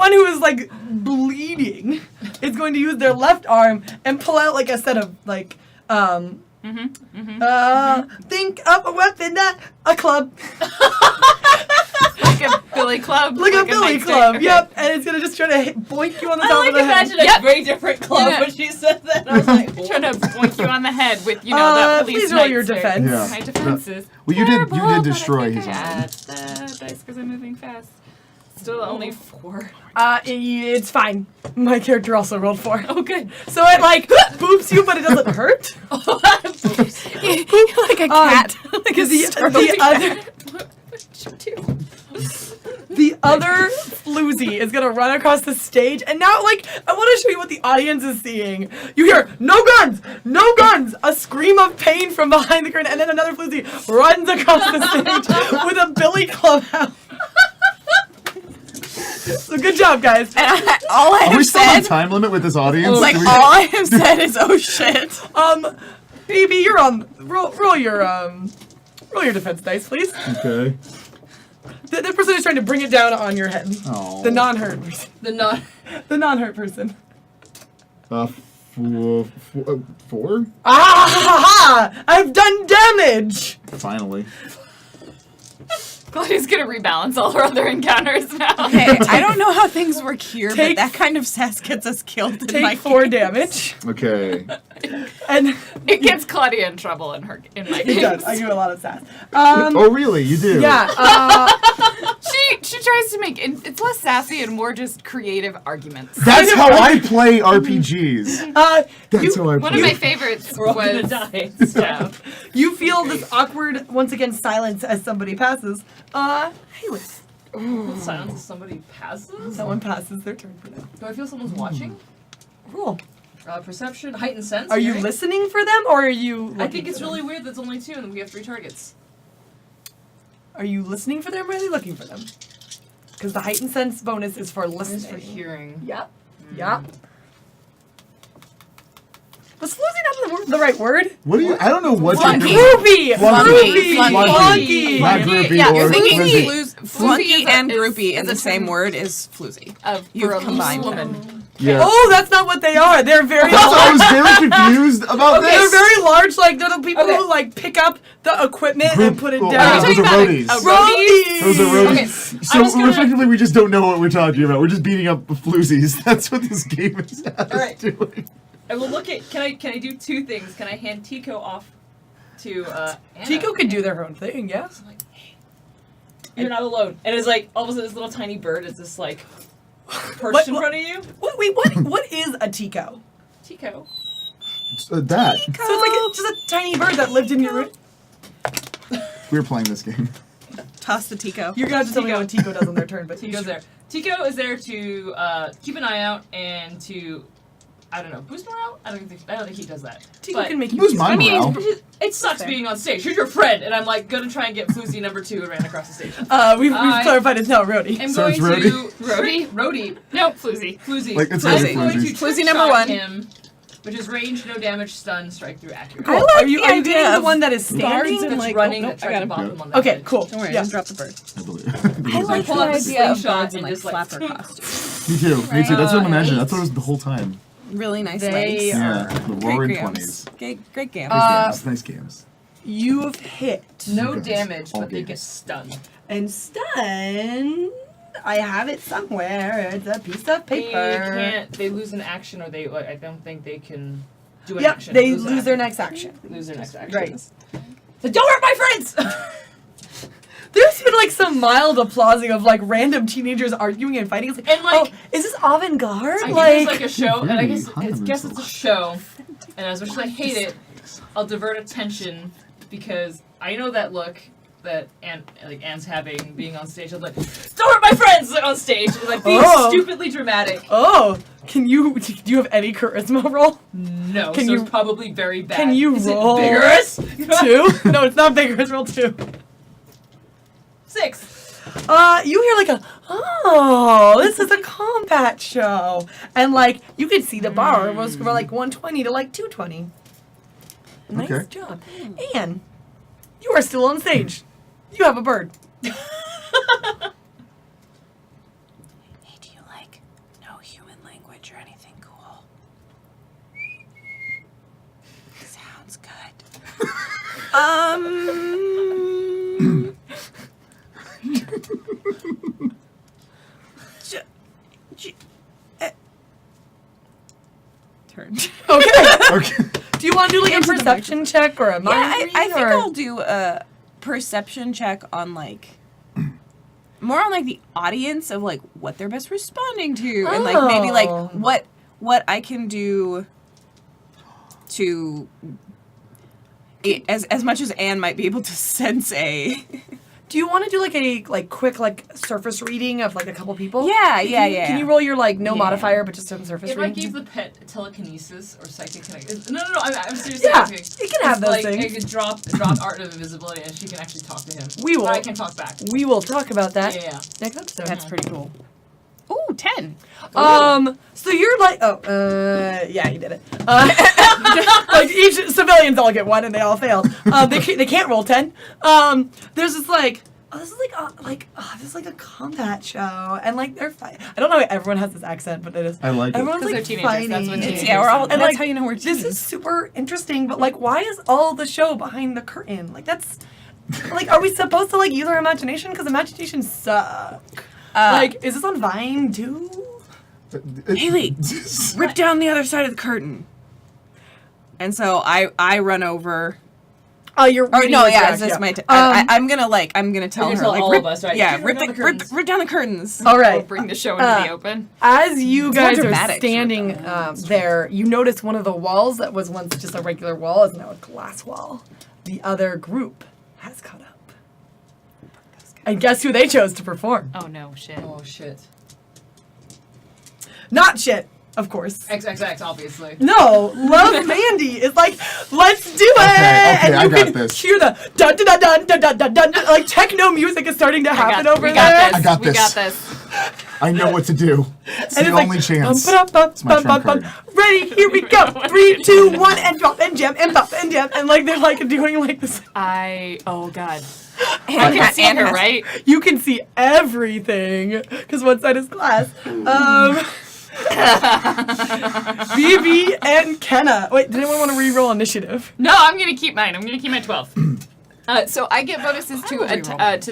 A: one who is like bleeding is going to use their left arm and pull out like a set of like think of a weapon, not a club.
B: Like a billy club.
A: Like a billy
B: nightstick.
A: club.
B: Okay.
A: Yep. And it's gonna just try to boink you on the
E: I
A: top
E: like
A: of the head.
E: imagine a
B: Yep.
E: very different club
B: Yeah.
E: when she said that. I was like,
B: Trying to boink you on the head with, you know, that police
A: please roll your
B: nightstick.
A: defense.
C: Yeah.
B: My defense is
C: Well, you did
B: terrible,
C: destroy
B: but I
C: his
B: think I
C: arm.
B: got the dice because I'm moving fast. Still only 4.
A: It's fine. My character also rolled 4.
B: Oh, good.
A: So it like boops you, but it doesn't hurt.
D: Like a cat. Like a
A: The other floozy floozy is gonna run across the stage, and now, like, I want to show you what the audience is seeing. You hear, "No guns! No guns!" A scream of pain from behind the curtain, and then another floozy runs across the stage with a billy club out. So good job, guys.
D: And all I
C: Are we
D: have
C: still on
D: said,
C: time limit with this audience?
D: like,
C: Do we-
D: all I have said is, oh shit.
A: Baby, you're on. Roll your defense dice, please.
C: Okay.
A: The person is trying to bring it down on your head.
C: Oh.
A: The non-hurt person.
B: The
A: The non-hurt person.
C: 4?
A: Ah ha ha! I've done damage.
C: Finally.
B: Claudia's gonna rebalance all her other encounters now.
D: Hey, I don't know how things work here,
A: Take-
D: but that kind of sass gets us killed in my
A: Take 4
D: game.
A: damage,
C: Okay.
A: and
B: It gets Claudia in trouble in my
A: it
B: games.
A: does. I do a lot of sass.
C: Oh, really? You do?
A: Yeah.
B: She tries to make it's less sassy and more just creative arguments.
C: That's how I play RPGs. That's
A: you,
C: how I
B: One
C: play.
B: of my favorites
E: We're all gonna
B: was
E: die.
B: yeah.
A: you feel this awkward, once again, silence as somebody passes. Hey, Liz.
E: Silence as somebody passes.
A: Someone passes their turn for them.
E: Do I feel someone's watching?
A: Roll.
E: Perception, heightened sense.
A: Are you
E: hearing?
A: listening for them, or are you?
E: I
A: looking
E: think it's
A: for them?
E: really weird that's only 2 and we have 3 targets.
A: Are you listening for them, or are you looking for them? Because the heightened sense bonus is for
E: This
A: listening.
E: is for hearing.
A: Yep. Yep. Was floozy not the right word?
C: What do you? I don't know what
D: Flunky.
C: you're doing.
A: Groupie!
C: Flunky.
A: Groupie!
D: Flunky.
A: Flunky!
C: Not groupie
D: Yeah,
C: or
D: you're thinking
C: floozy.
D: flunky
B: is a-
D: and
B: is-
D: groupie in
B: is
D: the
B: a
D: same
B: term
D: word is floozy.
B: For a
D: combined
B: loose
D: them.
B: woman.
C: Yeah.
A: Oh, that's not what they are. They're very
C: That's why I
A: large.
C: was very confused about
A: They're
C: this.
A: very large, like they're the people
E: Okay.
A: who like pick up the equipment
C: Group-
A: and put it
C: oh,
A: down.
C: those are roadies.
A: Roadies!
C: Those are roadies.
E: Okay,
C: So
E: I was gonna-
C: effectively, we just don't know what we're talking about. We're just beating up floozies. That's what this game is
E: Alright.
C: doing.
E: I will look at. Can I do 2 things? Can I hand Tico off to Anna?
A: Tico can do their own thing, yeah.
E: I'm like, hey, you're not alone. And it's like all of a sudden this little tiny bird is just like perched in front of you.
A: What is a Tico?
E: Tico.
C: That.
A: So it's like just a tiny bird that lived in your room.
C: We're playing this game.
D: Toss the Tico.
A: You're gonna have to tell me what Tico does on their turn, but
E: Tico's there. Tico is there to keep an eye out and to, I don't know, boost morale? I don't think he does that.
A: Tico
E: But-
A: can make you
C: Who's my
E: I mean,
C: morale?
E: it sucks being on stage. Here's your friend, and I'm like gonna try and get Floozy number 2 and ran across the stage.
A: We've
E: I-
A: clarified it's now Rhodey.
E: I'm
C: So
E: going
C: it's
E: to Rhodey.
B: No, floozy.
E: Floozy.
C: Like, it's
E: I'm
C: really
E: going
C: Floozy.
E: to
D: Floozy
E: trick
D: number
E: shot
D: 1.
E: him, which is range, no damage, stun, strike through, accurate.
A: Cool.
D: I like
A: are you
D: the
A: getting
D: idea
A: the
D: of
A: one that is
D: guards
A: standing?
D: and
E: That's
D: like,
E: running.
D: oh,
E: that
D: nope,
E: tried
D: I
E: to
D: got
E: bop
C: him.
E: him on that
A: Okay,
E: edge.
A: cool.
D: Don't worry, I
A: Yeah.
D: didn't drop the bird.
C: I believe.
D: I like
E: pull
D: the
E: out the
D: idea of
E: slingshot
D: guards in
E: and
D: like
E: just, like,
D: flapper costumes.
C: Me too. Me too. That's what I'm imagining. That's what it was the whole time.
D: Really nice
A: They
D: legs.
C: Yeah. The
D: Great
C: roaring
D: games.
C: 20s.
D: Great games.
C: Nice games. Nice games.
A: You've hit.
E: No
C: Games.
E: damage,
C: All
E: but they
C: games.
E: get stunned.
A: And stun. I have it somewhere. It's a piece of
E: They
A: paper.
E: can't. They lose an action, or they. Like, I don't think they can do an
A: Yep,
E: action.
A: they
E: an
A: lose their
E: action.
A: next action.
E: Lose their next action.
A: Right.
E: So don't hurt my friends.
A: There's been like some mild applauding of like random teenagers arguing and fighting. It's like,
E: And, like-
A: oh, is this avant-garde?
E: I think
A: Like,
E: it's like a show, and I
C: Really
E: guess
C: high on
E: it's a
C: themselves.
E: show. And as much as I hate it, I'll divert attention because I know that look that Anne's having being on stage. I'm like, don't hurt my friends on stage, and, like being
A: Oh.
E: stupidly dramatic.
A: oh, do you have any charisma roll?
E: No,
A: Can
E: so
A: you-
E: it's probably very bad.
A: can you
E: Is
A: roll?
E: it vigorous?
A: 2? No, it's not vigorous. Roll 2.
E: 6.
A: You hear like a, oh, this is a combat show. And like, you could see the bar was from like 120 to like 220. Nice
C: Okay.
A: job. And you are still on stage. You have a bird.
D: Hey, do you like no human language or anything cool? Sounds good. Turn.
A: Okay.
C: Okay.
A: Do you want to do like a perception check or a mind
D: Yeah,
A: read?
D: I think
A: or?
D: I'll do a perception check on like more on like the audience of like what they're best responding to and like maybe like
A: Oh.
D: what I can do to as much as Anne might be able to sense a
A: Do you want to do like a quick surface reading of like a couple people?
D: Yeah.
A: Can you roll your no
D: Yeah.
A: modifier, but just some surface
E: If I
A: reading?
E: gave the pet telekinesis or psychic connect, no, I'm seriously
A: Yeah,
E: asking.
A: it can have those
E: like,
A: things.
E: It could drop art of invisibility, and she can actually talk to him.
A: We will.
E: But I can talk back.
A: We will talk about that
E: Yeah.
A: next episode.
D: That's pretty cool. Ooh, 10.
A: So you're like, yeah, you did it. Like each civilians all get one and they all failed. They can't roll 10. There's this this is like a combat show, and like they're fighting. I don't know why everyone has this accent, but it is.
C: I like it.
A: Everyone's
B: Because
A: like
B: they're teenagers,
A: fighting.
B: that's what teenagers
D: Yeah, we're all.
A: And
D: That's
A: like
D: how you know we're
A: this
D: teens.
A: is super interesting, but like, why is all the show behind the curtain? Like that's. Like, are we supposed to use our imagination? Because imagination suck. Is this on Vine too?
D: Haley, rip down the other side of the curtain. And so I run over.
A: Oh, you're.
D: Or
A: reading
D: no,
A: this
D: yeah,
A: back,
D: it's just my.
A: Um,
D: I'm gonna tell
E: You're
D: her
E: gonna tell
D: like
E: all
D: rip,
E: of us, right?
D: yeah,
E: Rip
D: rip
E: down the curtains.
D: rip down the curtains.
A: All
B: We'll
A: right.
B: bring the show into the open.
A: As you
D: It's
A: guys
D: more
A: are
D: dramatic,
A: standing
D: sure.
A: there, you notice one of the walls that was once just a regular wall is now a glass wall. The other group has caught up. And guess who they chose to perform?
B: Oh no, shit.
E: Oh shit.
A: Not shit, of course.
E: XXX, obviously.
A: No, Love Mandy is like, let's do it!
C: Okay,
A: and
C: I
A: you
C: got
A: can
C: this.
A: hear the dun dun dun dun dun dun dun dun, like techno music is starting to happen over
B: we
A: there.
B: got this.
C: I got
B: We
C: this.
B: got this.
C: I know what to do. It's
A: And
C: the
A: it's
C: only chance.
A: It's
C: my trump card.
A: Ready, here we go. 3, 2, 1, and drop and jam and pop and jam. And like they're like doing like this.
B: Oh god.
D: And
B: I can see her, right?
A: You can see everything because one side is glass. Phoebe and Kenna. Wait, did anyone want to re-roll initiative?
B: No, I'm gonna keep mine. I'm gonna keep my 12. So I get bonuses to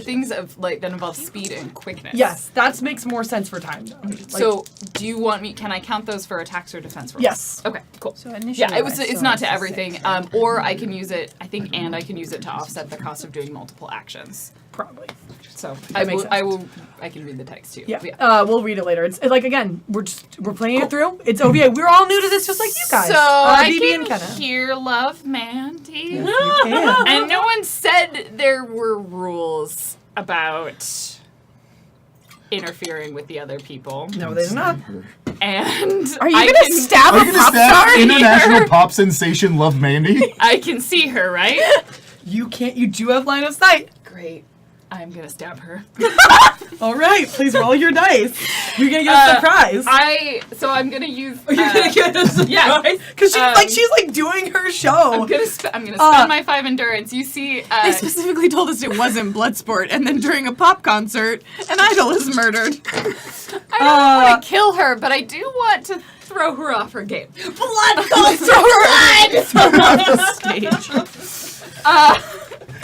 B: things of that involve speed and quickness.
A: Yes, that makes more sense for time though. Like,
B: So do you want me? Can I count those for attacks or defense rolls?
A: yes.
B: Okay. Cool.
D: So initially,
B: Yeah,
D: I
B: it's
D: still
B: not to
D: have
B: everything.
D: 6.
B: Or I can use it. I think, and I can use it to offset the cost of doing multiple actions.
A: Probably.
B: So
A: makes sense.
B: I can read the text too.
A: Yeah. We'll read it later. It's like again, we're playing it through. It's OVA. We're all new to this, just like you guys.
B: So I
A: BB and
B: can
A: Kenna.
B: hear Love Mandy.
A: You can.
B: And no one said there were rules about interfering with the other people.
A: No, they're not.
B: And
D: Are you
B: I
D: gonna
B: can,
D: stab
C: Are
D: a
C: you gonna
D: pop
C: stab
D: star?
C: international pop sensation Love Mandy?
B: I can see her, right?
A: You can't. You do have line of sight.
B: Great. I'm gonna stab her.
A: All right, please roll your dice. You're gonna get a surprise.
B: I'm gonna use.
A: You're gonna get a surprise.
B: yeah.
A: Because she's like doing her show.
B: I'm gonna spend my 5 endurance. You see,
D: They specifically told us it wasn't Bloodsport, and then during a pop concert, an idol is murdered.
B: I don't want to kill her, but I do want to throw her off her game.
A: Blood goes through her
D: Stage.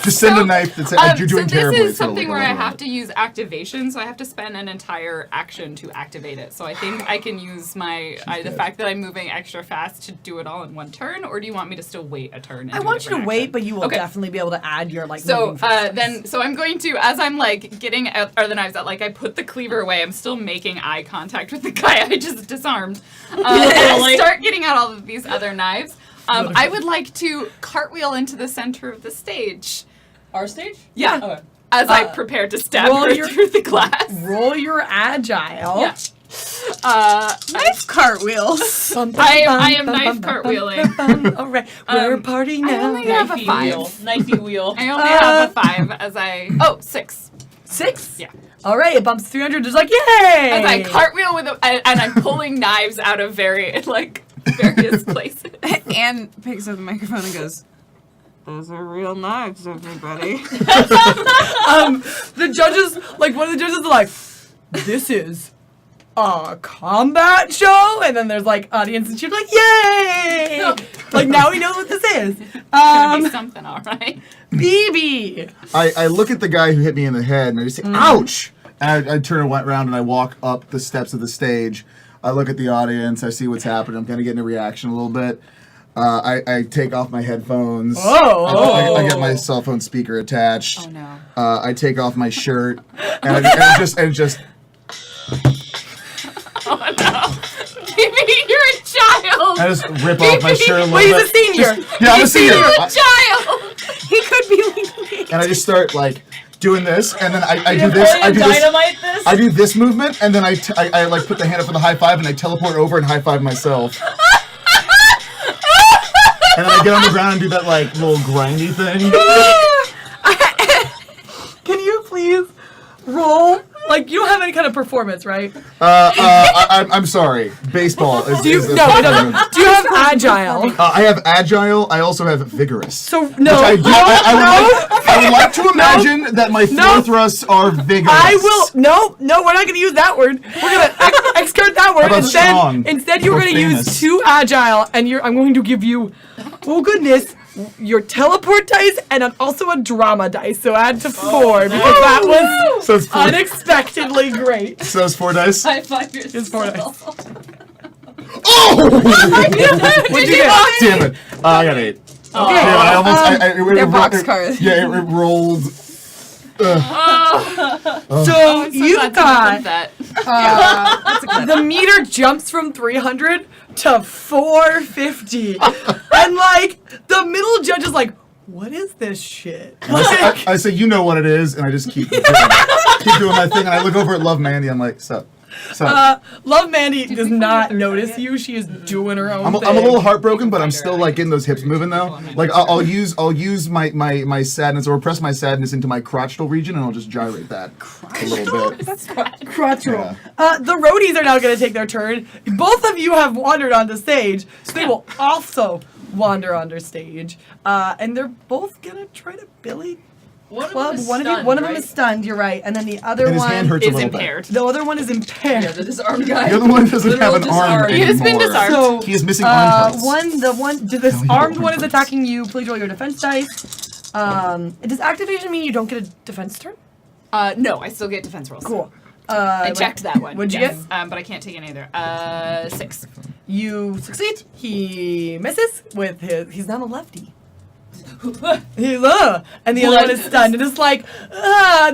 C: Just send a knife that says you're doing
B: so
C: terribly.
B: this is
C: It's gonna
B: something
C: look
B: where I
C: all
B: have
C: right.
B: to use activation, so I have to spend an entire action to activate it. So I think I can use the fact that I'm moving extra fast to do it all in one turn, or do you want me to still wait a turn? And
A: I
B: do a
A: want you to
B: different
A: wait,
B: action?
A: but you will
B: Okay.
A: definitely be able to add your
B: So
A: moving fast.
B: I'm going to, as I'm getting out the knives out, I put the cleaver away. I'm still making eye contact with the guy I just disarmed. And I start getting out all of these other knives. I would like to cartwheel into the center of the stage.
E: Our stage?
B: Yeah.
E: Okay.
B: As I prepare to stab
A: roll
B: her
A: your-
B: through the glass.
A: Roll your agile.
B: Yeah.
D: Nice cartwheels.
B: I am knife cartwheeling.
A: All right, we're partying
B: I
A: now.
B: only have a
E: Knifey
B: 5.
E: wheel. Knifey wheel.
B: I only have a 5 as I. Oh, 6.
A: 6.
B: Yeah.
A: All right, it bumps 300. Just like yay!
B: As I cartwheel and I'm pulling knives out of various places.
D: Anne picks up the microphone and goes, "Those are real knives, everybody."
A: The judges, one of the judges, are like, "This is a combat show," and then there's audience, and she's like, "Yay!" Now we know what this is.
B: Gonna be something, all right.
A: BB.
C: I look at the guy who hit me in the head and I just say, ouch! And I turn around and I walk up the steps of the stage. I look at the audience. I see what's happening. I'm kind of getting a reaction a little bit. I take off my headphones.
A: Oh.
C: I get my cell phone speaker attached.
B: Oh no.
C: I take off my shirt and it just
B: Oh no. Baby, you're a child.
C: I just rip off my shirt a little
A: Wait, he's a
C: bit.
A: senior.
C: Yeah, I'm a senior.
B: You're a child.
D: He could be legally.
C: And I just start doing this, and then I do this. I do this.
E: Dynamite this?
C: I do this movement, and then I like put the hand up for the high five, and I teleport over and high five myself. And then I get on the ground and do that like little grindy thing.
A: Can you please roll? Like, you don't have any kind of performance, right?
C: I'm sorry. Baseball is.
A: Do you,
C: is a
A: no, it
C: performance.
A: doesn't. Do you have agile?
C: I have agile. I also have vigorous.
A: So, no.
C: Which I do. I would like to imagine that my floor thrusts are vigorous.
A: I will. No, we're not going to use that word. We're going to excard that word.
C: How about strong?
A: Instead, you're
C: Or
A: going to use
C: famous?
A: 2 agile, and I'm going to give you, oh goodness, your teleport dice and also a drama dice. So add to 4 because that was
C: So it's 4.
A: unexpectedly great.
C: So it's 4 dice.
E: High five yourself.
A: It's 4 dice.
C: Oh!
A: What'd you get?
C: Damn it! I got 8.
A: Okay.
C: Yeah, I almost.
D: They're boxcars.
C: Yeah, it rolled.
A: So you
B: Glad to
A: got
B: that.
A: the meter jumps from 300 to 450, and like the middle judge is like, "What is this shit?" Like,
C: I say, you know what it is, and I just keep doing my thing, and I look over at Love Mandy. I'm like, sup.
A: Love Mandy does not notice you. She is doing her own thing.
C: I'm a little heartbroken, but I'm still like getting those hips moving though. Like I'll use my sadness or press my sadness into my crotchal region, and I'll just gyrate that a little bit.
A: Crotch roll. The roadies are now going to take their turn. Both of you have wandered onto stage, so they will also wander onto stage. And they're both going to try to billy club. One of them is stunned, you're right. And then the other
C: And his hand
A: one
C: hurts a
B: Is
C: little
B: impaired.
A: the other one is impaired.
E: The disarmed guy.
C: bit. The other one doesn't have an arm
E: disarmed.
C: anymore.
B: He has been disarmed.
A: So,
C: He is missing arm parts.
A: this armed one is attacking you. Please roll your defense dice. Does activation mean you don't get a defense turn?
B: No, I still get defense rolls.
A: Cool.
B: I checked that one.
A: What'd you
B: yes. But I can't take any either. 6.
A: You succeed. He misses with he's not a lefty. He's and the other one is stunned and it's like,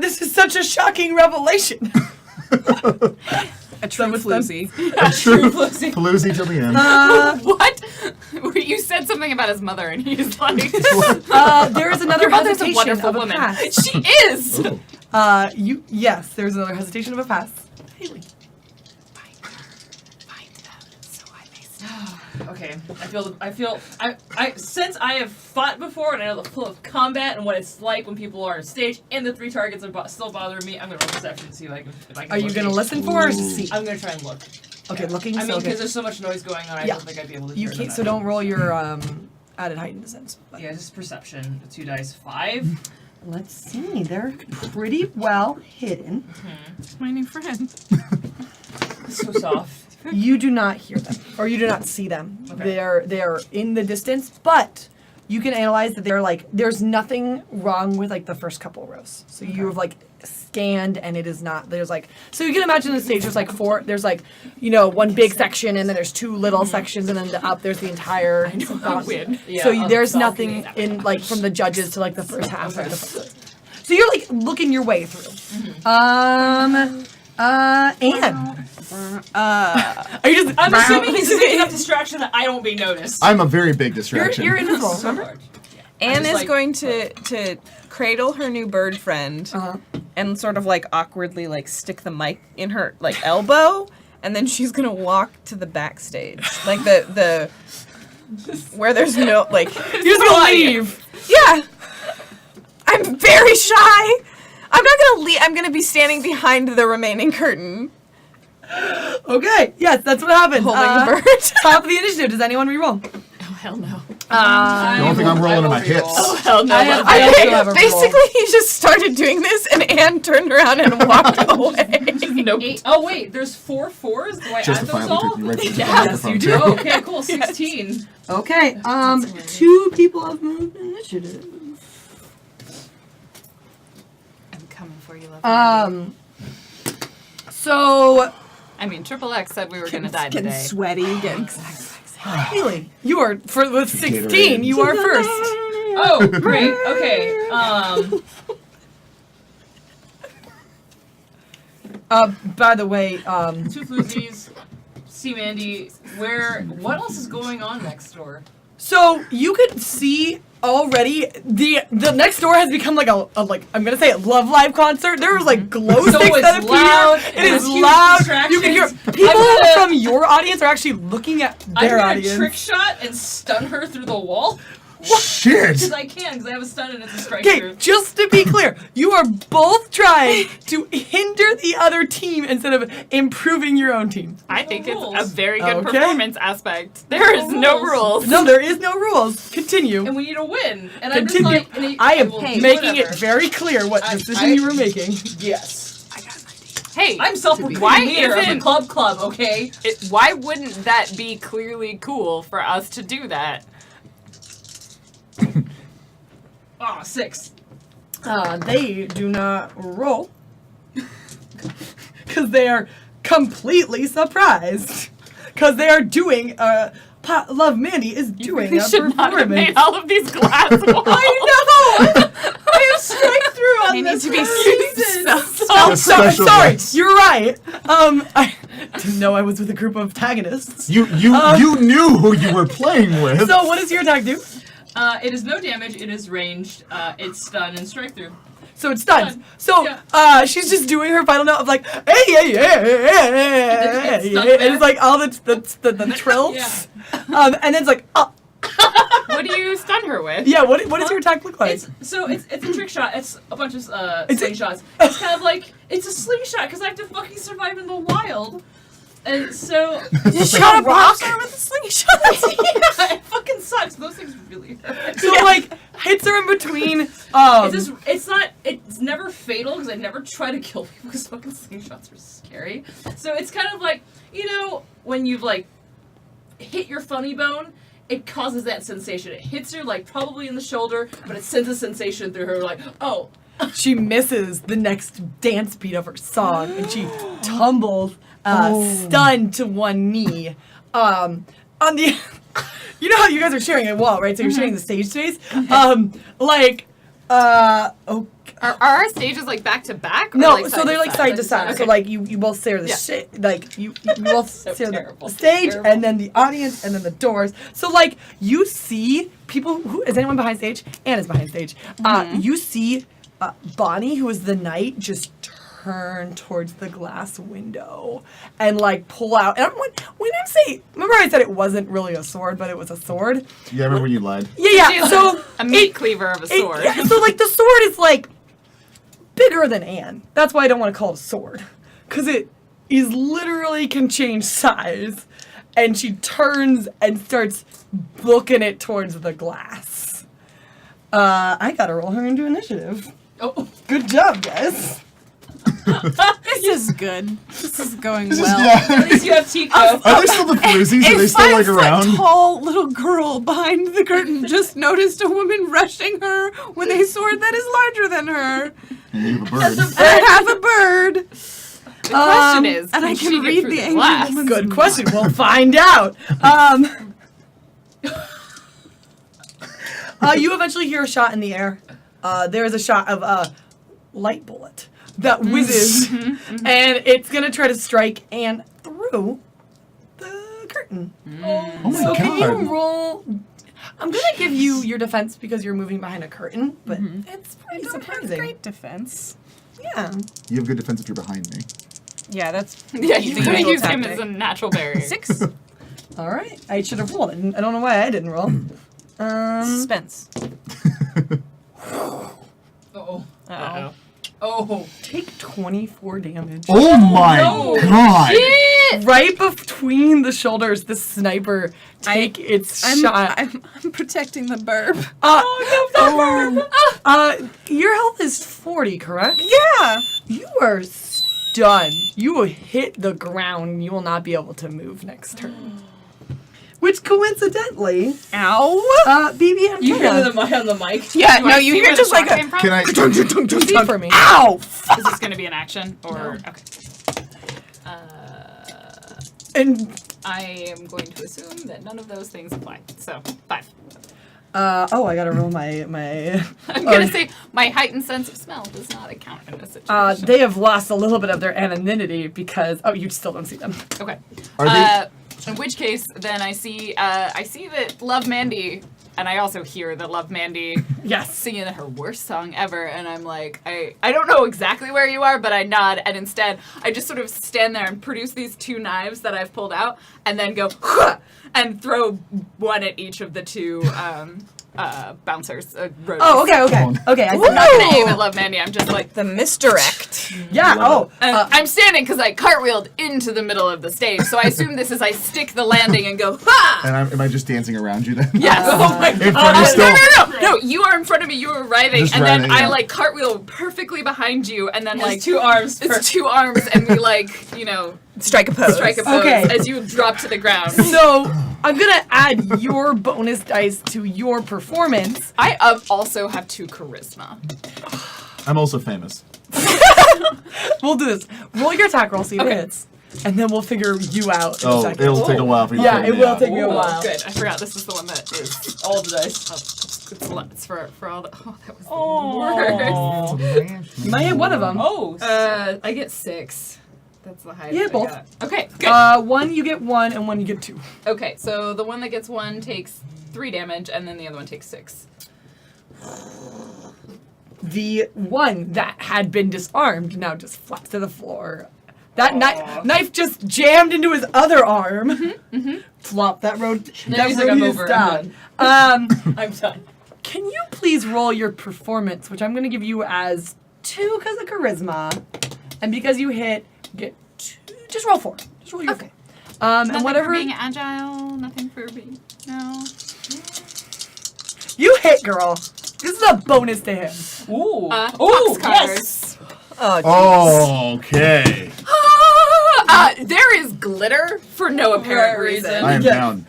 A: this is such a shocking revelation.
D: A true floozy.
C: True Paloozy till the end.
B: What? You said something about his mother, and he's like,
A: There is another
B: "Your mother's a
A: hesitation
B: wonderful
A: of a
B: woman."
A: pass.
B: She is.
A: Yes, there's another hesitation of a pass. Haley.
B: Find them, so I may stop.
E: Okay, I since I have fought before and I know the flow of combat and what it's like when people are on stage and the 3 targets are still bothering me, I'm gonna roll perception and see if I can
A: Are you gonna
E: locate.
A: listen for or see?
E: I'm gonna try and look.
A: Okay,
E: Yeah.
A: looking.
E: I mean,
A: so
E: because
A: okay.
E: there's so much noise going on, I
A: Yeah.
E: don't think I'd be able to
A: You
E: hear
A: can't.
E: them
A: So
E: that
A: don't
E: well.
A: roll your added heightened sense. But
E: Yeah, just perception. 2 dice. 5.
A: let's see. They're pretty well hidden.
B: My new friend.
E: So soft.
A: You do not hear them, or you do not see them.
E: Okay.
A: They're in the distance, but you can analyze that they're like there's nothing wrong with like the first couple rows. So you have like scanned, and it is not. There's like so you can imagine the stage. There's like 4. There's like one big section, and then there's 2 little sections, and then up there's the entire.
B: I win.
E: Yeah,
A: So
E: I'll-
A: there's
E: I'll
A: nothing
E: be-
A: in like from the judges to like the first half
E: Okay.
A: of the first. So you're like looking your way through. Anne. Are you just?
E: I'm assuming he's a big enough distraction that I won't be noticed.
C: I'm a very big distraction.
A: You're invisible.
E: So
A: Remember?
E: large.
D: Anne
E: just
D: is
E: like-
D: going to cradle her new bird friend and sort of like awkwardly like stick the mic in her like elbow, and then she's gonna walk to the backstage, like the where there's no like.
A: You're just gonna leave.
D: Yeah, I'm very shy. I'm not gonna leave. I'm gonna be standing behind the remaining curtain,
A: Okay. Yes, that's what happens.
D: holding the bird.
A: Top of the initiative. Does anyone reroll?
B: Oh hell no.
C: The only thing I'm rolling are my hips.
B: Oh hell no.
A: I also have a
D: Basically, he just started doing this, and Anne turned around and walked away.
B: Nope.
E: Oh wait, there's 4 4s. Do I add those
C: Justifiably
E: all?
C: took you right to the
A: Yes,
C: microphone,
A: you
C: too.
A: do.
E: Oh, okay, cool. 16.
A: Okay. 2 people have moved initiative.
B: I'm coming for you, love.
A: So
B: I mean, Triple X said we were gonna die
D: Getting
B: today.
D: sweaty, getting.
A: Haley, you are with 16.
C: Gatorade.
A: You are first.
E: Oh, great. Okay.
A: By the way,
E: 2 floozies. See Mandy. What else is going on next door?
A: so you could see already the next door has become like a like I'm gonna say a Love Live concert. There was like glow
E: So
A: sticks
E: it's
A: that appear.
E: loud,
A: It
E: there's
A: is
E: huge
A: loud. You can hear
E: distractions.
A: people
E: I'm gonna-
A: from your audience are actually looking at
E: I'm
A: their
E: gonna
A: audience.
E: trick shot and stun her through the wall.
C: Shit!
E: Because I can, because I have a stun and it's a strike
A: Okay,
E: through.
A: just to be clear, you are both trying to hinder the other team instead of improving your own team.
B: I think it's a
E: rules.
B: very good
A: Okay.
B: performance aspect. There is no rules.
A: No, there is no rules. Continue.
E: And we need a win. And I'm just
A: Continue.
E: like, and
A: I am
E: will
A: making
E: do
A: it
E: whatever.
A: very clear what
E: I-
A: decision you were making.
E: Yes.
B: Hey,
E: I'm self-proclaimed
B: Why
E: leader of the
B: isn't-
E: club, okay?
B: why wouldn't that be clearly cool for us to do that?
E: Oh, 6.
A: They do not roll because they are completely surprised because they are doing Love Mandy is doing
B: We
A: a
B: should not have
A: performance.
B: made all of these glass walls.
A: I know. I have strike through on
D: They
A: this.
D: need to be
A: person.
C: A
A: Sorry,
C: special
A: sorry,
C: guest.
A: you're right. I didn't know I was with a group of antagonists.
C: You knew who you were playing with.
A: So what does your attack do?
E: It is no damage, it is ranged, it's stun and strike through.
A: So it's stuns.
E: Stun.
A: So
E: Yeah.
A: she's just doing her final note of like, hey, hey, hey, hey, hey,
E: it's
A: hey,
E: stunned
A: hey, and
E: there.
A: it's like all the trills.
E: Yeah.
A: And then it's like, oh,
B: What do you stun her with?
A: yeah. What does your attack look like?
E: It's a trick shot. It's a bunch of
A: It's a-
E: slingshots. It's kind of like it's a slingshot because I have to fucking survive in the wild, and so
A: Shot a rock.
D: with a slingshot.
E: yeah, it fucking sucks. Those things really hurt.
A: So like hits her in between.
E: It's never fatal because I never try to kill people because fucking slingshots are scary. So it's kind of like when you've like hit your funny bone. It causes that sensation. It hits her like probably in the shoulder, but it sends a sensation through her like, oh.
A: She misses the next dance beat of her song, and she tumbles, stunned to one knee. On the, you know how you guys are sharing a wall, right? So you're sharing the stage space.
B: Are our stages like back to back? or,
A: No,
B: like,
A: so they're like side to side. So
B: Okay.
A: like you both share the
B: Yeah.
A: shit, like you both
E: So
A: share
E: terrible.
A: the stage,
E: Terrible.
A: and then the audience, and then the doors. So like you see people. Who is anyone behind stage? Anna's behind stage. You see Bonnie, who is the knight, just turn towards the glass window and like pull out. And when I say, remember I said it wasn't really a sword, but it was a sword.
C: Yeah, I remember when you lied.
A: Yeah. So
B: a meat cleaver of a sword.
A: yeah, so like the sword is like bigger than Anne. That's why I don't want to call it a sword, because it is literally can change size. And she turns and starts booking it towards the glass. I gotta roll her into initiative.
E: Oh.
A: Good job, guys.
D: This is good. This is going
C: This is-
D: well.
C: yeah.
E: At least you have Tico.
C: Are they still the floozies? Are they still like around?
D: Tall little girl behind the curtain just noticed a woman rushing her with a sword that is larger than her.
C: And you have a bird.
D: I have a bird.
B: The question is,
D: and I
B: she
D: can
B: get
D: read
B: through
D: the angry
B: glass?
D: woman's
A: Good question. We'll find out. You eventually hear a shot in the air. There is a shot of a light bullet that whizzes, and it's gonna try to strike Anne through the curtain.
C: Oh my
A: So can
C: god.
A: you roll? I'm gonna give you your defense because you're moving behind a curtain, but it's pretty surprising.
D: Great defense.
A: Yeah.
C: You have good defense if you're behind me.
D: Yeah, that's
B: Yeah, you
D: the
B: could have
D: usual
B: used him
D: tactic.
B: as a natural barrier.
D: 6.
A: All right. I should have rolled it. I don't know why I didn't roll.
D: Suspense.
E: Oh.
D: Uh-oh.
E: Oh.
A: Take 24 damage.
C: Oh my
E: no.
C: god!
A: Right between the shoulders, the sniper take its shot.
D: I'm protecting the burb.
A: Your health is 40, correct?
D: Yeah.
A: You are stunned. You will hit the ground. You will not be able to move next turn. Which coincidentally,
D: Ow.
A: BB and
E: You hear
A: Tana,
E: the on the mic?
D: Yeah,
B: Do
D: no,
B: I
D: you
B: see
D: hear
B: where
D: just
B: the
D: like
B: shot
D: a.
B: came from?
C: Can I?
A: see for me.
D: Ow!
B: Is this going to be an action or okay?
A: And
B: I am going to assume that none of those things apply. So 5.
A: I gotta roll my.
B: I'm gonna say my heightened sense of smell does not account in this situation.
A: They have lost a little bit of their anonymity because you still don't see them.
B: Okay.
C: Are they?
B: In which case, then I see that Love Mandy and I also hear that Love Mandy
A: Yes.
B: singing her worst song ever, and I'm like, I don't know exactly where you are, but I nod, and instead I just sort of stand there and produce these 2 knives that I've pulled out, and then go and throw one at each of the 2 bouncers.
A: Oh, okay. I
B: I'm
A: see.
B: not gonna aim at Love Mandy. I'm just like
D: The misdirect.
A: Yeah. Oh.
B: and I'm standing because I cartwheeled into the middle of the stage, so I assume this is I stick the landing and go ha.
C: And am I just dancing around you then?
B: Yes.
E: Oh my
C: In front of
E: god.
C: still.
B: No, you are in front of me, you are writhing,
C: Just
B: and then
C: writhing,
B: I
C: yeah.
B: like cartwheel perfectly behind you, and then
E: There's
B: like
E: 2 arms.
B: it's 2 arms, and we like,
D: Strike a pose.
B: strike a pose
A: Okay.
B: as you drop to the ground.
A: So I'm gonna add your bonus dice to your performance.
B: I also have 2 charisma.
C: I'm also famous.
A: We'll do this. Roll your attack roll, see if it
B: Okay.
A: hits, and then we'll figure you out. In a
C: Oh,
A: second.
C: it'll take a while for you
A: Yeah,
C: to
A: it
C: figure
A: will
C: out.
A: take me a
E: Ooh.
A: while.
B: Good. I forgot this is the one that is.
E: All the dice.
B: It's for all the. Oh, that was the
E: Oh.
B: worst.
A: You might hit one of them.
E: Oh.
B: I get 6. That's the highest.
A: Yeah,
B: I
A: both.
B: got. Okay, good.
A: One you get 1, and one you get 2.
B: Okay, so the one that gets 1 takes 3 damage, and then the other one takes 6.
A: The one that had been disarmed now just flaps to the floor. That
E: Aw.
A: knife just jammed into his other arm. Flop. That road.
E: Now
A: That
E: he's like,
A: road
E: I'm
A: is
E: over,
A: down.
E: I'm I'm done.
A: Can you please roll your performance, which I'm going to give you as 2 because of charisma, and because you hit, get 2. Just roll 4. Just roll your
B: Okay.
A: 4.
B: Nothing
A: And whatever
B: for being agile. Nothing for being no.
A: you hit, girl. This is a bonus to him.
E: Ooh.
B: Ooh,
E: Yes.
D: Oh,
C: Oh, okay.
B: There is glitter for no apparent reason.
C: I am
A: Yeah.
C: down.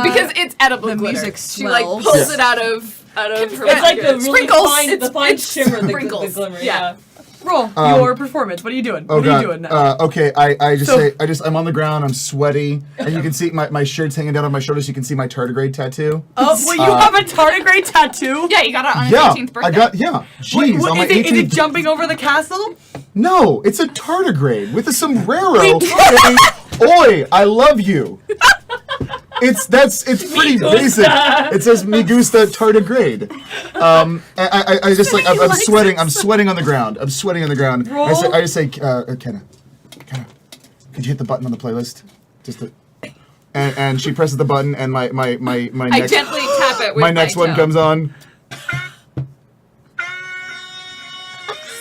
B: Because it's edible
D: the
B: glitter.
D: music
B: She like
D: swells.
B: pulls
C: Yes.
B: it out of her.
E: It's like the really
B: sprinkles.
E: fine, the fine
B: It's
E: shimmer, the
B: sprinkles.
E: glimmer.
B: Yeah.
A: Roll your performance. What are you doing?
C: Oh
A: What
C: god.
A: are you doing now?
C: Okay, I just
A: So-
C: say I'm on the ground, I'm sweaty, and you can see my shirt's hanging down on my shoulders, you can see my tardigrade tattoo.
A: Oh, well, you have a tardigrade tattoo?
B: Yeah, you got it on his
C: Yeah,
B: 18th birthday.
C: I got Jeez,
A: What,
C: on my
A: is it
C: 18th.
A: jumping over the castle?
C: No, it's a tardigrade with a sombrero. saying, Oi, I love you. It's pretty basic. It says "Me gusta tardigrade." I just like I'm
A: likes
C: sweating.
A: it.
C: I'm sweating on the ground. I'm sweating on the ground.
A: Roll.
C: I just say, Kenna, could you hit the button on the playlist? Just the. And she presses the button, and my
B: I
C: next
B: gently tap it with
C: my next one
B: toe.
C: comes on.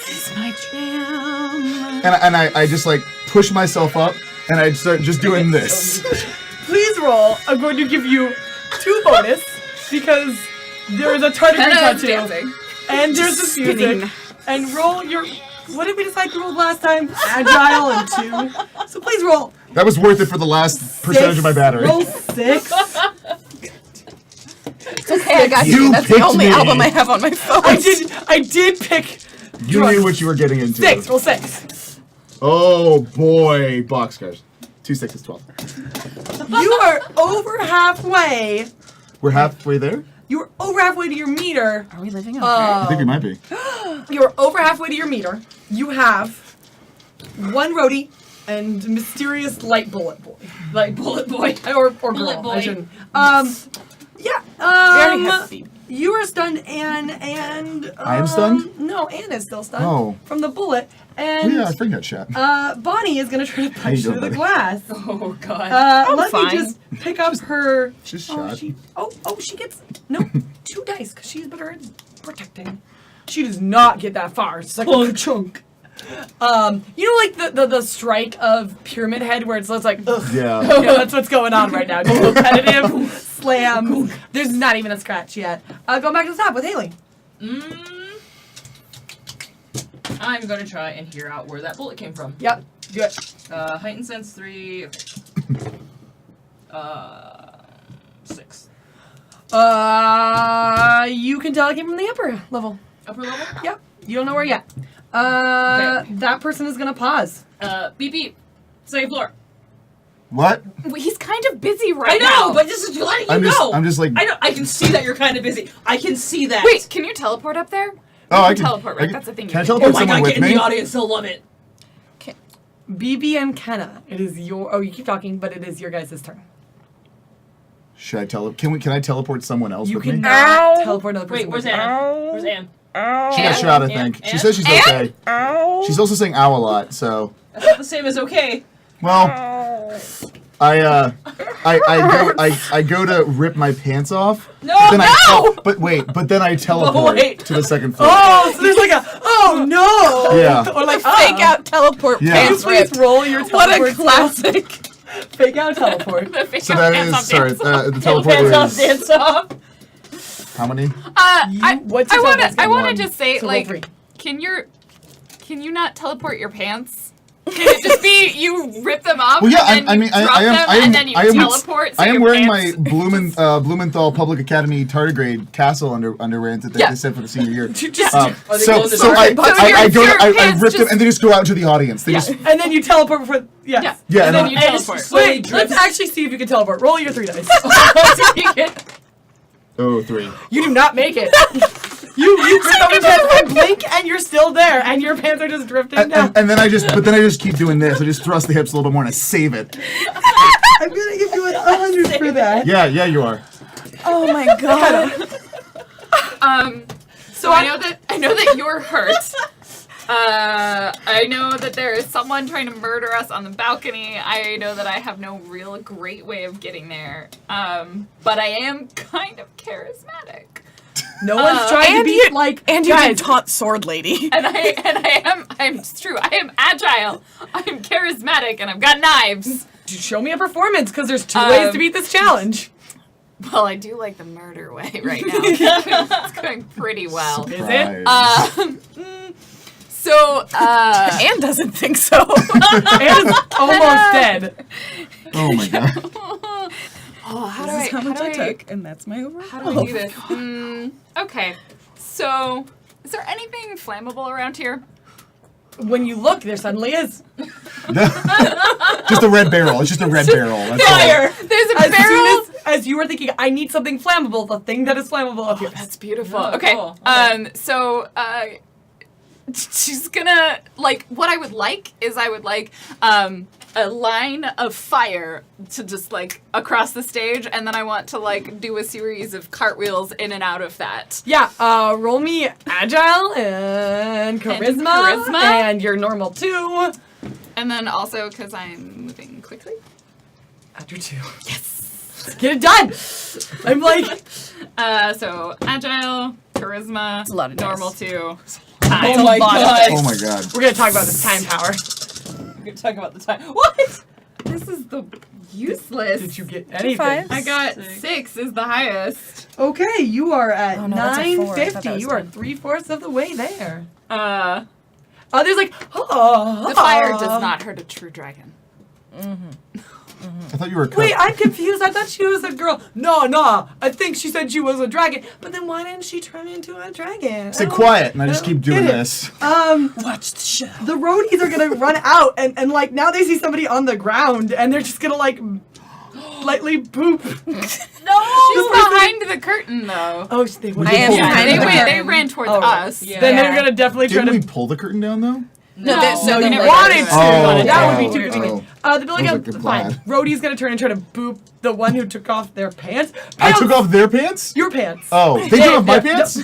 B: It's my jam.
C: And I just like push myself up, and I start just doing this.
A: Please roll. I'm going to give you 2 bonus because there is a tardigrade
B: Kenna is
A: tattoo.
B: dancing.
A: And there's this music.
B: Spinning.
A: And roll your. What did we decide to roll last time? Agile and 2. So please roll.
C: That was worth it for the last percentage of my battery.
A: Roll 6.
D: It's okay, I got
C: You
D: you. That's the
C: picked
D: only
C: me.
D: album I have on my phone.
A: I did pick
C: You knew what you were getting into.
A: 6. Roll 6.
C: Oh boy, boxcars. 2 6 is 12.
A: You are over halfway.
C: We're halfway there?
A: You're over halfway to your meter.
D: Are we living
C: I think we might be.
A: You're over halfway to your meter. You have 1 roadie and mysterious light bullet boy.
E: Like Bullet Boy.
A: Or
E: Bullet
A: girl.
E: boy.
A: I shouldn't. Yeah.
D: already have the-
A: You are stunned, and
C: I am stunned?
A: No, Anne is still stunned.
C: Oh.
A: From the bullet,
C: Oh,
A: and
C: yeah, I think got shot.
A: Bonnie is gonna try to punch
C: doing,
A: through the
C: buddy?
A: glass.
E: Oh god.
A: Let
D: fine.
A: me just pick up her.
C: She's
A: Oh,
C: shot.
A: she gets 2 dice because she's better at protecting. She does not get that far. It's like a chunk. You know, like the strike of Pyramid Head, where it's like, ugh.
C: Yeah.
A: Yeah, that's what's going on right now. Just repetitive slam. There's not even a scratch yet. Going back to the top with Haley.
E: I'm gonna try and hear out where that bullet came from.
A: Yep. Do it.
E: Heightened sense 3. Okay. 6.
A: You can tell it came from the upper level.
E: Upper level.
A: Yep. You don't know where yet.
E: Okay.
A: That person is gonna pause.
E: Beep beep. Second floor.
C: What?
B: He's kind of busy right
E: I know,
B: now.
E: but this is letting you
C: I'm
E: know.
C: just like.
E: I know. I can see that you're kind of busy. I can see that.
B: Wait, can you teleport up there?
C: Oh, I
B: can
C: can
B: teleport, right?
C: I can-
B: That's the thing
C: Can I
B: you can
E: Oh
C: teleport
E: my
C: someone
E: god,
C: with
E: get in
C: me?
E: the audience. They'll love it.
A: BB and Kenna, it is your. Oh, you keep talking, but it is your guys' turn.
C: Should I Can I teleport someone else
A: You
C: with me?
A: cannot teleport another person.
E: Wait, where's
A: with you.
E: Anne? Where's Anne?
C: She got shot, I think. She says she's okay. She's also saying ow a lot, so.
E: That's not the same as okay.
C: Well, I go to rip my pants off.
E: No,
C: But then I teleport
E: wait.
C: to the second floor.
A: Oh, so there's like a oh no.
C: Yeah.
A: Or like
D: Fake out teleport
C: Yeah.
A: Can you
D: pants
A: please
D: rip.
A: roll your
D: What
A: teleport?
D: a classic.
A: Fake out teleport.
C: So that is sorry. The teleport
E: Dance off,
C: is
E: dance off.
C: how many?
A: What's your teleport?
B: I want to
C: One.
B: just say,
A: So roll
B: like,
A: 3.
B: can you not teleport your pants? Can it just be you rip them off
C: Well, yeah.
B: and then you drop them and then you teleport? So
C: I am
B: your
C: wearing
B: pants...
C: my Blumenthal Public Academy tardigrade castle underwear that they sent for the senior year.
E: Are they
C: So
E: going to
C: so
E: the
C: I
B: pants
C: rip them
B: just-
C: and they just go out to the audience. They just
A: And then you teleport before. Yes.
C: yeah.
B: And then
C: And
B: you
E: And it's
B: teleport.
E: slowly
A: Wait, let's
E: drifts.
A: actually see if you can teleport. Roll your 3 dice.
C: oh 3.
A: You do not make it. You rip off your pants and blink, and you're still there, and your pants are just drifting down.
C: And then I just keep doing this. I just thrust the hips a little bit more and I save it.
A: I'm gonna give you 100 for that.
C: Yeah, you are.
D: Oh my god.
B: So I know that you're hurt. I know that there is someone trying to murder us on the balcony. I know that I have no real great way of getting there. But I am kind of charismatic.
A: No one's trying to be like.
D: And you
A: guys,
D: did taunt sword lady.
B: It's true. I am agile. I'm charismatic, and I've got knives.
A: show me a performance, because there's 2 ways to beat this challenge.
B: Well, I do like the murder way right now. It's going pretty well.
A: Is it?
D: Anne doesn't think so.
A: Anna's almost dead.
C: Oh my god.
B: Oh, how
D: This is how much I
B: do
D: took, and that's my overall.
B: How do I do this? Okay. So, is there anything flammable around here?
A: When you look, there suddenly is.
C: Just a red barrel. It's just a red barrel. That's all.
A: Fire!
B: There's a
A: As
B: barrel.
A: soon as you were thinking, I need something flammable, the thing that is flammable appears.
B: That's beautiful.
E: Oh,
B: okay.
E: cool. Okay.
B: So, she's gonna what I would like is a line of fire to just across the stage, and then I want to do a series of cartwheels in and out of that.
A: Yeah, roll me agile and charisma, and your normal 2.
B: And then also because I'm moving quickly.
A: Add your 2. Yes! Let's get it done! I'm
B: So agile, charisma,
D: That's a lot of dice.
B: normal 2.
E: Oh my god.
C: Oh my god.
A: We're gonna talk about this time power.
E: We're gonna talk about the time. What?
B: This is the useless.
A: Did you get anything?
D: 5?
B: I got
E: 6.
B: 6 is the highest.
A: Okay, you are at
D: Oh, no, that's a 4. I thought that
A: 950.
D: was
A: You are
D: 10.
A: 3/4 of the way there.
B: The
A: There's
B: fire does not hurt a true dragon.
C: I thought you were a cook.
A: Wait, I'm confused. I thought she was a girl. No. I think she said she was a dragon. But then why didn't she turn into a dragon?
C: Stay quiet, and I just keep doing
A: get it.
C: this.
D: Watch the show.
A: The roadies are gonna run out and now they see somebody on the ground and they're just gonna lightly poop.
B: No, she's behind the curtain though.
A: Oh, they would.
D: I am
C: Yeah,
D: behind
B: They
D: the
B: ran, they
D: curtain.
B: ran towards
A: Oh,
B: us.
E: Yeah.
A: Then they're gonna definitely try
C: Didn't we
A: to.
C: pull the curtain down though?
D: No, they
B: they
D: never
B: wanted
A: to.
B: to.
C: Oh,
A: that would be
C: oh,
A: too convenient. The building
C: I
A: up.
C: was like,
A: Fine.
C: glad.
A: Roadie's gonna turn and try to boop the one who took off their pants.
C: I took off their pants?
A: Your pants.
C: Oh, they took off my pants?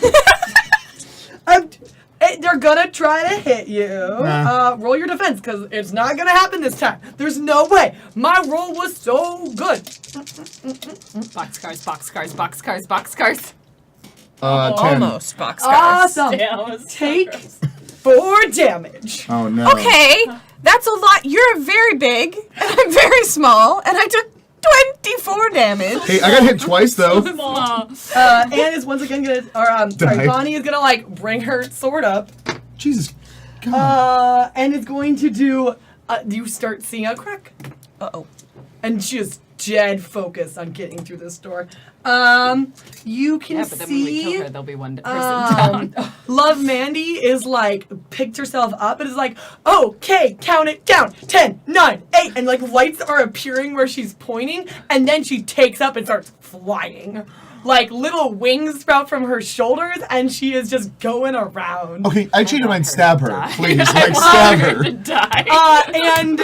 A: They're gonna try to hit you.
C: Nah.
A: Roll your defense, because it's not gonna happen this time. There's no way. My roll was so good.
B: Boxcars, boxcars, boxcars, boxcars.
C: 10.
D: Almost boxcars.
A: Awesome.
E: Yeah, it was so
A: Take
E: gross.
A: 4 damage.
C: Oh no.
D: Okay, that's a lot. You're very big, and I'm very small, and I took 24 damage.
C: Hey, I got hit twice though.
B: Small.
A: Anne is once again gonna, sorry,
C: Die.
A: Bonnie is gonna bring her sword up,
C: Jesus. God.
A: and is going to do. You start seeing a crack,
D: Uh-oh.
A: and she is dead focused on getting through this door. You can
B: Yeah, but then when we
A: see.
B: kill her, there'll be one person down.
A: Love Mandy is picked herself up and is like, okay, count it down. 10, 9, 8. And lights are appearing where she's pointing. And then she takes up and starts flying. like little wings sprout from her shoulders, and she is just going around.
C: Okay, I changed my mind. Stab her,
B: die.
C: please. Like,
B: I
C: stab
B: want her to
C: her.
B: die.
A: And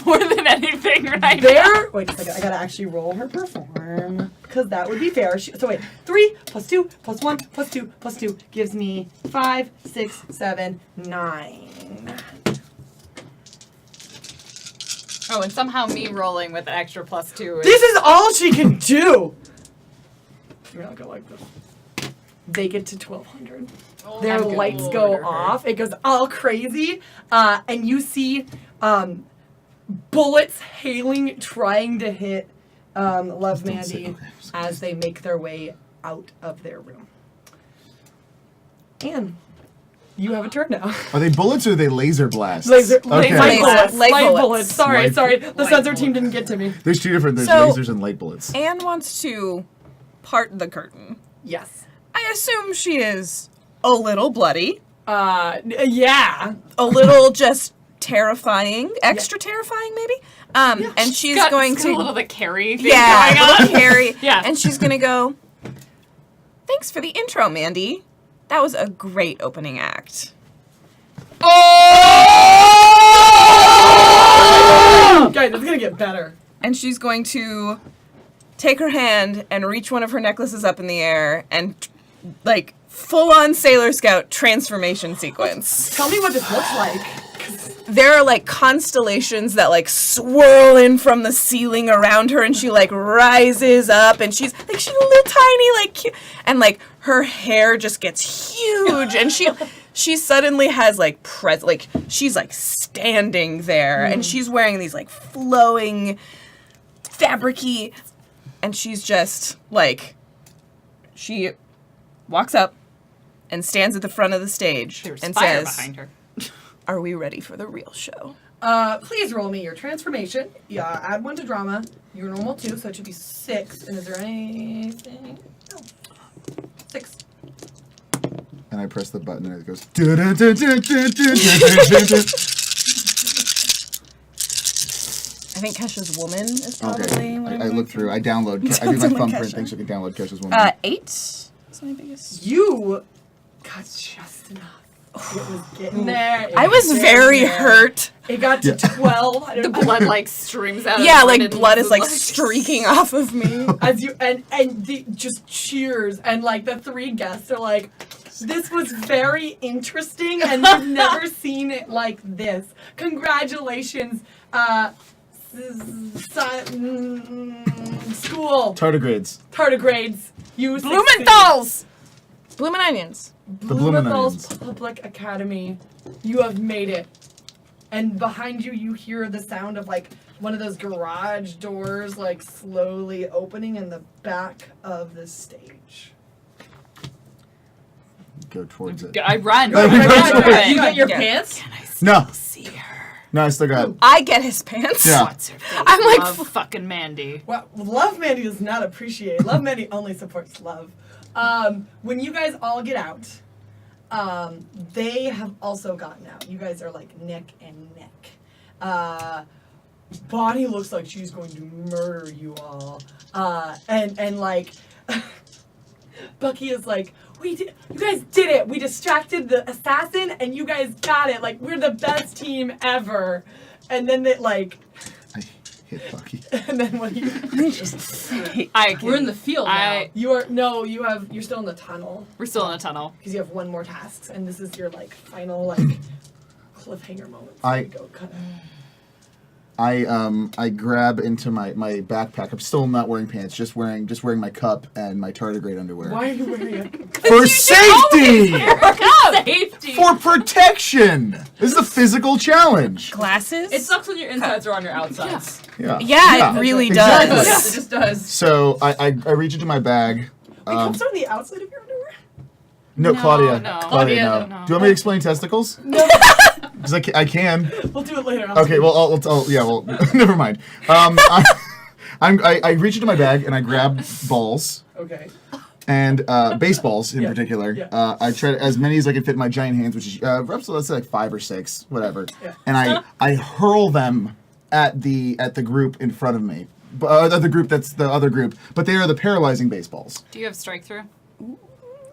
B: More than anything right
A: there. Wait a second. I gotta actually roll her perform because that would be fair. So wait, 3 + 2 + 1 + 2 + 2 gives me 5, 6, 7, 9.
B: Oh, and somehow me rolling with an extra +2 is...
A: This is all she can do. You're not gonna like this. They get to 1200. Their
B: I'm gonna
A: lights go
B: murder her.
A: off. It goes all crazy, and you see bullets hailing, trying to hit Love
C: Don't say-
A: Mandy
C: okay.
A: as they make their way out of their room. And you have a turn now.
C: Are they bullets or are they laser blasts?
A: Laser,
C: Okay.
A: light bullets.
D: Light
A: Light
D: bullets.
A: bullets. Sorry,
C: Light-
A: sorry. The
E: Light
A: sensor team
E: bullets.
A: didn't get to me.
C: There's two different. There's
D: So-
C: lasers and light bullets.
D: Anne wants to part the curtain.
A: Yes.
D: I assume she is a little bloody,
A: Yeah.
D: a little just terrifying, extra terrifying maybe. And she's going
B: got a little
D: to
B: the carry thing
D: yeah,
B: going on.
D: little Carrie.
B: Yeah.
D: And she's gonna go. Thanks for the intro, Mandy. That was a great opening act.
A: Guys, it's gonna get better.
D: And she's going to take her hand and reach one of her necklaces up in the air and like full-on Sailor Scout transformation sequence.
A: Tell me what this looks like.
D: There are like constellations that like swirl in from the ceiling around her, and she like rises up, and she's a little tiny like cute, and like her hair just gets huge, and she suddenly has like she's like standing there, and she's wearing these like flowing fabricy, and she's just like she walks up and stands at the front of the stage
B: There's
D: and
B: fire
D: says,
B: behind her.
D: "Are we ready for the real show?"
A: Please roll me your transformation. Yeah, add 1 to drama. Your normal 2, so it should be 6. And is there anything? No. 6.
C: And I press the button and it goes. "Da-da-da-da-da-da-da-da-da-da."
D: I think Kesha's Woman is probably
C: Okay,
D: what
C: I look through. I download. I do my
D: Something like
C: thumbprint
D: Kesha.
C: thing so I can download Kesha's Woman.
D: 8 is my biggest.
A: You got just enough. It was getting there. It
D: I was
A: getting
D: very
A: there.
D: hurt.
A: It got to
C: Yeah.
B: The
A: 12.
B: blood like streams out.
D: Yeah,
B: of
D: like
B: her
D: blood
B: and
D: is like streaking off of me.
A: As you and the just cheers, and like the 3 guests are like, this was very interesting, and we've never seen it like this. Congratulations, school
C: Tardigrades.
A: tardigrades. You
B: Blumenthal's.
D: Bloomin' onions.
C: The Bloomin'
A: Blumenthal's
C: Onions.
A: Public Academy. You have made it. And behind you, you hear the sound of like one of those garage doors like slowly opening in the back of the stage.
C: Go towards it.
B: I run.
C: You
E: You get your
D: Yeah.
E: pants?
C: No,
B: See her.
C: no, I still got.
D: I get his pants.
C: Yeah.
B: What's her face?
D: I'm like,
B: Love fucking Mandy.
A: Well, Love Mandy does not appreciate. Love Mandy only supports love. When you guys all get out, they have also gotten out. You guys are like neck and neck. Bonnie looks like she's going to murder you all. And like, Bucky is like, you guys did it. We distracted the assassin, and you guys got it. Like, we're the best team ever. And then they like,
C: I hit Bucky.
A: and then what do you?
E: We're in the field now.
A: You're still in the tunnel.
B: We're still in a tunnel.
A: Because you have 1 more task, and this is your like final like cliffhanger moment. So
C: I-
A: you go cut it.
C: I grab into my backpack. I'm still not wearing pants, just wearing my cup and my tardigrade underwear.
A: Why are you wearing it?
C: For safety!
E: Safety.
C: For protection! This is a physical challenge.
D: Glasses?
E: It sucks when your insides are on your outsides.
C: Yeah.
D: Yeah, it really
C: exactly.
D: does.
E: Yes, it just does.
C: So I reach into my bag.
A: It comes on the outside of your underwear?
C: No,
B: No,
C: Claudia.
B: no.
C: Claudia,
B: Claudia,
C: no.
B: no.
C: Do you want me to explain testicles?
A: No.
C: Because I can.
A: We'll do it later.
C: Okay, well, yeah, well, never mind. I reach into my bag and I grab balls
A: Okay.
C: and baseballs in
A: Yeah,
C: particular.
A: yeah.
C: I try as many as I can fit in my giant hands, which is roughly let's say like 5 or 6, whatever.
A: Yeah.
C: And I hurl them at the group in front of me. other group. That's the other group. But they are the paralyzing baseballs.
B: Do you have strike through?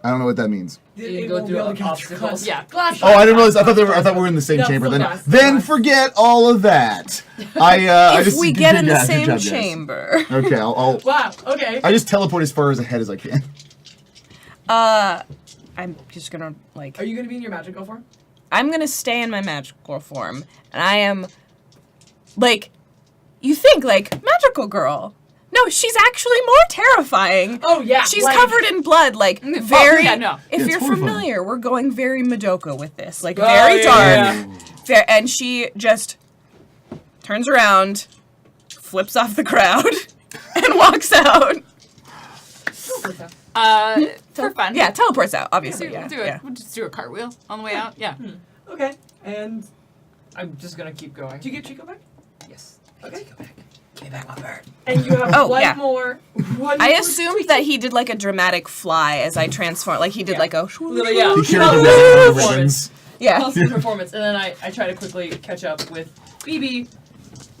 C: I don't know what that means.
E: You go through obstacles.
B: Yeah.
A: Glass.
C: Oh, I didn't realize. I thought we were in the same
A: No,
C: chamber.
A: full
C: Then,
A: glass, full
C: then
A: glass.
C: forget all of that. I
D: If
C: just
D: we get in the
C: good
D: same
C: job, guys.
D: chamber.
C: Okay, I'll
A: Wow. Okay.
C: I just teleport as far ahead as I can.
D: I'm just gonna like.
A: Are you gonna be in your magical form?
D: I'm gonna stay in my magical form, and I am like. You think like magical girl? No, she's actually more terrifying.
A: Oh yeah.
D: She's
A: like-
D: covered in blood, like very.
B: yeah, no.
D: If
C: Yeah,
D: you're
C: it's horrifying.
D: familiar, we're going very Madoka with this, like
E: Oh,
D: very
E: yeah.
D: dark. And she just turns around, flips off the crowd, and walks out.
B: For fun.
D: Yeah, teleports out.
B: We'll
D: Obviously,
B: do,
D: yeah.
B: we'll do it.
D: yeah.
B: We'll just do a cartwheel on the way out. Yeah.
A: Okay. And
E: I'm just gonna keep going.
A: do you get Chico back?
E: Yes.
A: Okay.
E: Go back. Give me back my bird.
A: And you have
D: Oh,
A: one
D: yeah.
A: more. One
D: I
A: more
D: assumed that he did like a dramatic fly as I transformed. Like he did
E: Yeah.
D: like a.
E: Literally, yeah.
C: He carried
E: Constant
C: the
E: performance.
C: ribbons.
D: Yeah.
E: Constant performance, and then I try to quickly catch up with BB.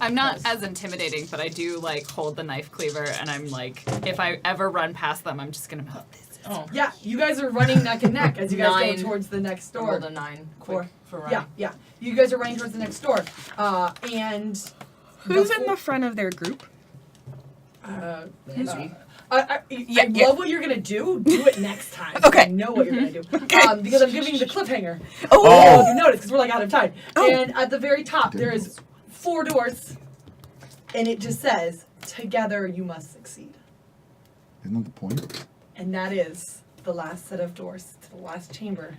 B: I'm not as intimidating, but I do like hold the knife cleaver, and I'm like, if I ever run past them, I'm just gonna melt this.
E: Oh.
A: Yeah, you guys are running neck and neck as you guys
E: 9.
A: go towards the next
E: I
A: door.
E: rolled a 9 quick for running.
A: Yeah, yeah. You guys are running towards the next door. And
D: Who's in the front of their group?
E: Mandy.
A: I
D: Yeah,
A: love
D: yeah.
A: what you're gonna do. Do it next time.
D: Okay.
A: I know what you're gonna do.
D: Okay.
A: Because I'm giving you the cliffhanger.
D: Oh.
A: I don't know if you noticed because we're like out of time.
D: Oh.
A: And at the very top there is 4 doors, and it just says, "Together you must succeed."
C: Isn't that the point?
A: And that is the last set of doors to the last chamber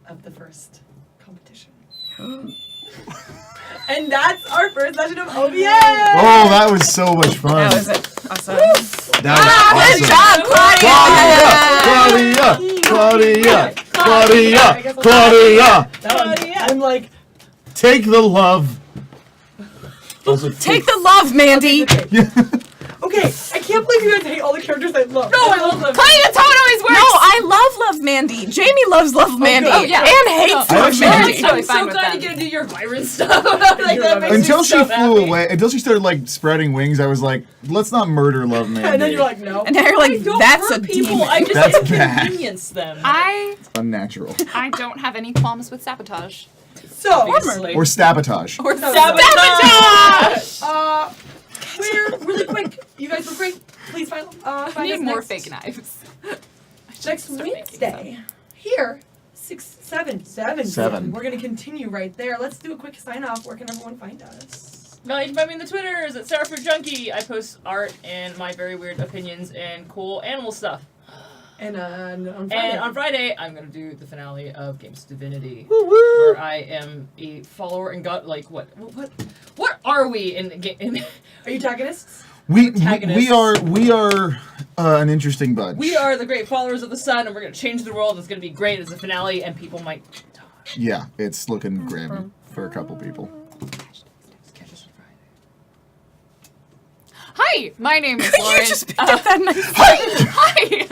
A: of the first competition. And that's our first session of OVA.
C: Oh, that was so much fun.
D: That was it. Awesome.
C: That was
D: Good
C: awesome.
D: job, Claudia.
C: Claudia, Claudia.
A: I'm like,
C: Take the love. Also,
D: Take the love, Mandy.
A: okay, I can't believe you guys hate all the characters I love.
E: No, I love them.
B: Play that's how it always works.
D: No, I love Mandy. Jamie loves Love Mandy.
B: oh, yeah.
D: And hates
C: I
D: Love
C: actually-
D: Mandy.
B: Totally
E: I'm
B: fine
E: so
B: with
E: glad
B: that.
E: you get to do your Byron stuff. Like, that makes
C: Until
E: me
C: she
E: so
C: flew
E: happy.
C: away, until she started like spreading wings, I was like, let's not murder Love Mandy.
A: And then you're like, no.
D: And now you're like,
E: I don't
D: that's a
E: hurt people.
D: demon.
E: I just
C: That's bad.
E: inconvenience them.
B: I
C: Unnatural.
B: don't have any qualms with sabotage.
A: So,
E: Obviously.
C: Or sabotage.
B: Or
E: Sabotage!
A: we're really quick. You guys were great. Please find
B: I
A: us
B: need more
A: next,
B: fake knives.
A: next
B: Start making
A: Wednesday. Here, 7
C: 7.
A: We're gonna continue right there. Let's do a quick sign off. Where can everyone find us?
E: No, you can find me in the Twitters at Starfruit Junkie. I post art and my very weird opinions and cool animal stuff.
A: And on Friday.
E: And on Friday, I'm gonna do the finale of Games Divinity, where I am a follower and got like what are we in?
A: Are you antagonists?
C: We
E: Protagonists.
C: are an interesting bunch.
E: We are the great followers of the sun, and we're gonna change the world. It's gonna be great as a finale, and people might die.
C: Yeah, it's looking grim for a couple people.
E: Catch us on Friday.
B: Hi, my name is Lauren.
D: You just picked up that knife.
B: Hi.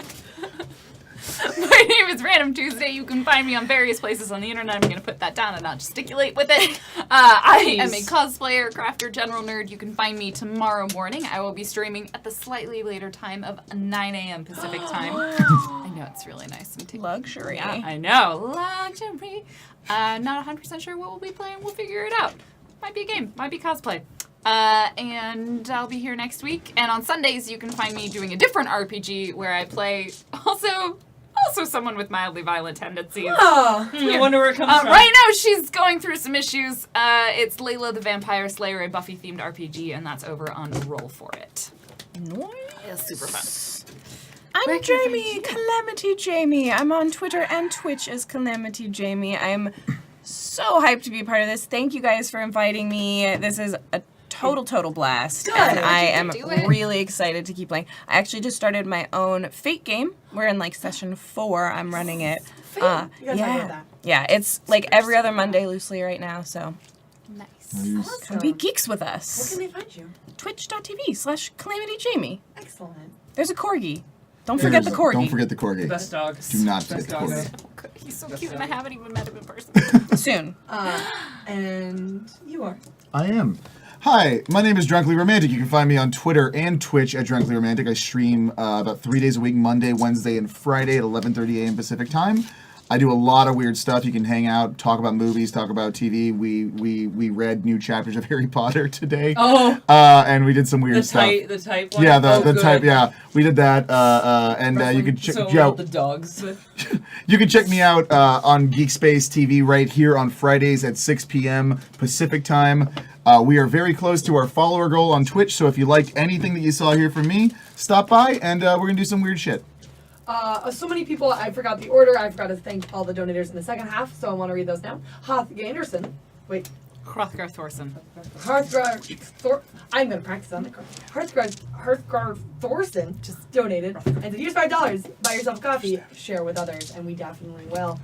B: My name is Random Tuesday. You can find me on various places on the internet. I'm going to put that down and not gesticulate with it. I am a
E: Nice.
B: cosplayer, crafter, general nerd. You can find me tomorrow morning. I will be streaming at the slightly later time of 9 a.m. Pacific time. I know, it's really nice. I'm taking
D: Luxury.
B: I know. Luxury. Not 100% sure what we'll be playing. We'll figure it out. Might be a game. Might be cosplay. And I'll be here next week. And on Sundays, you can find me doing a different RPG where I play also someone with mildly violent tendencies.
A: Oh.
E: I wonder where it comes from.
B: Right now, she's going through some issues. It's Layla the Vampire Slayer, a Buffy-themed RPG, and that's over on Roll For It. It's super fun.
D: I'm
B: Where can I find
D: Jamie,
B: you?
D: Calamity Jamie. I'm on Twitter and Twitch as Calamity Jamie. I'm so hyped to be a part of this. Thank you guys for inviting me. This is a total blast.
A: Good.
D: And I
B: You
D: am
B: can do it.
D: really excited to keep playing. I actually just started my own Fate game. We're in like session 4. I'm running it.
A: You guys talk about that.
D: Yeah, it's like every other Monday loosely right now, so
B: Nice.
D: come be
A: Awesome.
D: geeks with
A: Where
D: us.
A: can they find you?
D: Twitch.tv/CalamityJamie.
A: Excellent.
D: There's a corgi. Don't forget the corgi.
C: Don't forget the corgi.
E: Best dog.
C: Do not forget
E: Best
C: the
E: dog.
C: corgi.
B: He's so cute, and I haven't even met him in person.
D: Soon.
A: And you are.
C: I am. Hi, my name is Drunkly Romantic. You can find me on Twitter and Twitch at Drunkly Romantic. I stream about 3 days a week, Monday, Wednesday, and Friday at 11:30 a.m. Pacific time. I do a lot of weird stuff. You can hang out, talk about movies, talk about TV. We read new chapters of Harry Potter today.
E: Oh.
C: And we did some weird stuff.
E: The type one?
C: Yeah,
E: Oh,
C: the
E: good.
C: type. Yeah, we did that. And you can check.
E: So the dogs.
C: You can check me out on GeekSpaceTV right here on Fridays at 6 p.m. Pacific time. We are very close to our follower goal on Twitch, so if you liked anything that you saw here from me, stop by and we're gonna do some weird shit.
A: So many people, I forgot the order. I forgot to thank all the donators in the second half, so I want to read those now. Hoth Ganderson. Wait.
B: Hrothgar Thorson.
A: I'm going to practice on the Hrothgar Thorson just donated and said, use $5, buy yourself a coffee, share with others, and we definitely will.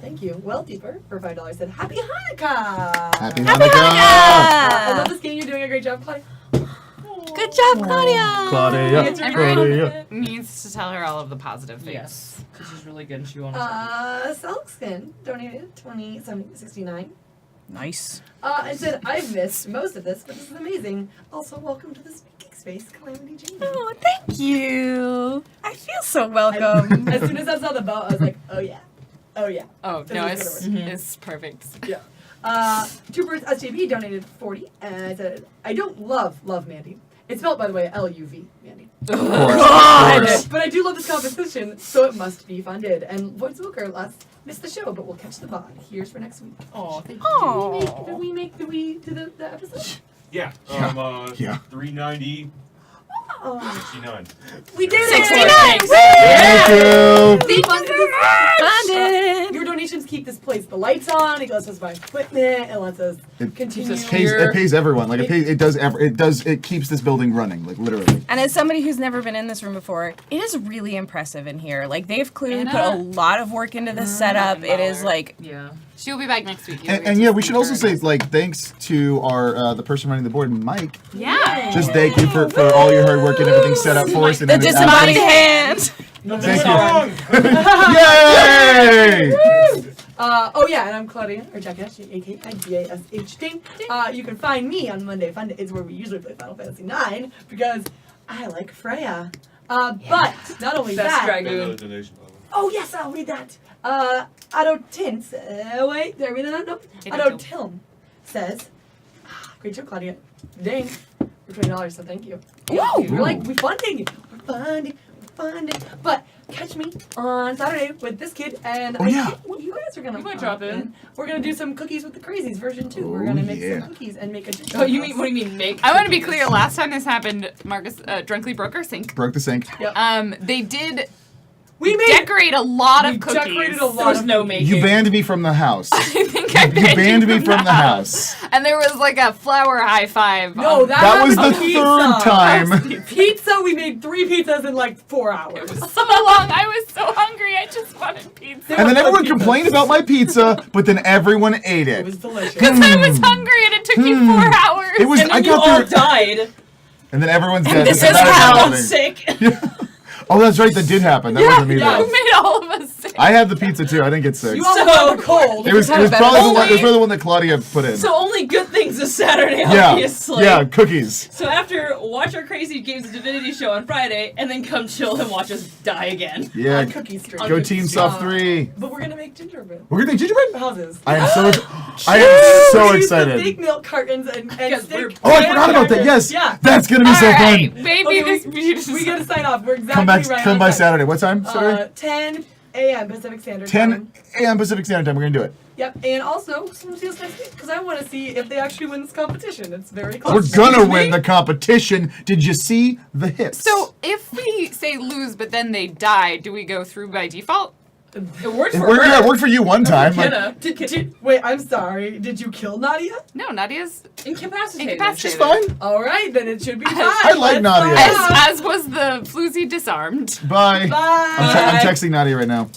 A: Thank you. Well Deeper for $5 said, Happy Hanukkah!
C: Happy Hanukkah!
A: I love this game. You're doing a great job, Claudia.
D: Good job, Claudia.
C: Claudia.
B: Everyone needs to tell her all of the positive things.
E: Yes. She's really good and she wants
A: Selkskin donated $27.69.
D: Nice.
A: And said, I've missed most of this, but this is amazing. Also, welcome to the Speaking Space, Calamity Jane.
D: Oh, thank you. I feel so welcome.
A: As soon as I saw the boat, I was like, oh yeah. Oh yeah.
B: Oh,
A: This
B: no,
A: is gonna work.
B: it's perfect.
A: Yeah. Two Birds SJB donated 40 and said, I don't love Mandy. It's spelled, by the way, L-U-V, Mandy.
C: God!
A: But I do love this competition, so it must be funded. And Voice Wilker missed the show, but we'll catch the pod. Here's for next week.
E: Oh, thank
A: Did we do the episode?
F: Yeah.
C: Yeah.
F: 390,
A: Oh,
F: 69.
A: we did
B: 69.
C: Thank you!
A: We funded this.
D: Funded.
A: Your donations keep this place the lights on. It lets us buy equipment. It lets us continue.
C: It pays everyone. Like it keeps this building running. Like literally.
D: And as somebody who's never been in this room before, it is really impressive in here. Like they've clearly put a lot of work into this setup. It is like
E: Yeah.
B: She'll be back next week.
C: And yeah, we should also say like thanks to our the person running the board, Mike.
B: Yeah.
C: Just thank you for all your hard work and everything set up for us. And
D: the
C: then
D: disembodied hand.
C: Thank you. Yay!
A: Oh yeah, and I'm Claudia, or Jackie, A-K-I-D-A-S-H-D. You can find me on Monday Fun Days, where we usually play Final Fantasy IX, because I like Freya. But not only
E: Best
A: that.
E: dragoon.
F: Another donation, by the way.
A: Oh yes, I'll read that. Otto Tins. Wait, did I read that? Nope. Otto Tilm says, great job, Claudia. Dang, for $20, so thank you. We're like, we're funding. But catch me on Saturday with this kid, and
C: Oh, yeah.
A: you guys are gonna
E: You might
A: pop
E: drop in.
A: We're gonna do some cookies with the crazies version 2. We're
C: Oh,
A: gonna make
C: yeah.
A: some cookies and make a.
E: Oh, you mean, what do you mean make?
B: I want to be clear. Last time this happened, Marcus Drunkly broke our sink.
C: Broke the sink.
B: They did
A: We made.
B: decorate a lot of cookies.
A: decorated a lot.
E: There was no making.
C: You banned me from the house.
B: I think I
C: You banned me from the house.
B: And there was like a flower high five.
A: No,
B: on-
C: That was the
A: happened with
C: third
A: pizza.
C: time.
A: Pizza. We made 3 pizzas in like 4 hours.
B: so long. I was so hungry. I just wanted pizza.
C: And then everyone
A: Pizzas.
C: complained about my pizza, but then everyone ate
A: It
C: it.
A: was delicious.
B: Because I was hungry and it took you 4 hours.
C: It was.
E: And
C: I
E: then you all
C: got there,
E: died.
C: and then everyone's dead.
D: this
C: That
D: is
C: is
D: how
C: happening.
E: Sick.
C: Oh, that's right. That did happen. That wasn't me
A: yeah.
C: though.
B: You made all of us sick.
C: I had the pizza too. I didn't get sick.
A: You all got the cold.
C: It was probably the one that Claudia put in.
E: So only good things this Saturday,
C: Yeah.
E: obviously.
C: Yeah. Cookies.
E: So after watch our Crazy Games of Divinity show on Friday, and then come chill and watch us die again.
C: Yeah.
A: On cookie street.
C: Go Team Soft 3.
A: But we're gonna make gingerbread
C: We're gonna make gingerbread.
A: houses.
C: I am so. I am so
A: We used the
C: excited.
A: big milk cartons and
E: Because
A: stick.
E: we're-
C: Oh, I forgot about that. Yes.
A: Yeah.
C: That's gonna be
B: All
C: so
B: right,
C: fun.
B: maybe
A: Okay,
B: this
A: we gotta sign off. We're exactly
C: Come back.
A: right.
C: Come
A: on
C: by
A: time.
C: Saturday. What time? Saturday.
A: 10 a.m. Pacific Standard
C: 10
A: Time.
C: a.m. Pacific Standard Time. We're gonna do it.
A: Yep, and also someone see us next week because I want to see if they actually win this competition. It's very close.
C: We're gonna
A: Excuse
C: win
A: me?
C: the competition. Did you see the hips?
B: So if we say lose, but then they die, do we go through by default?
E: It worked
C: it
E: for
C: worked,
E: her.
C: yeah, it worked for you one time. Like,
E: Kenna,
A: Wait, I'm sorry. Did you kill Nadia?
B: No, Nadia's
E: incapacitated.
B: incapacitated.
C: she's fine.
A: All right, then it should be fine.
C: I like
A: Let's
C: Nadia.
A: sign off.
B: as was the floozy disarmed.
C: Bye.
A: Bye.
C: I'm texting Nadia right now.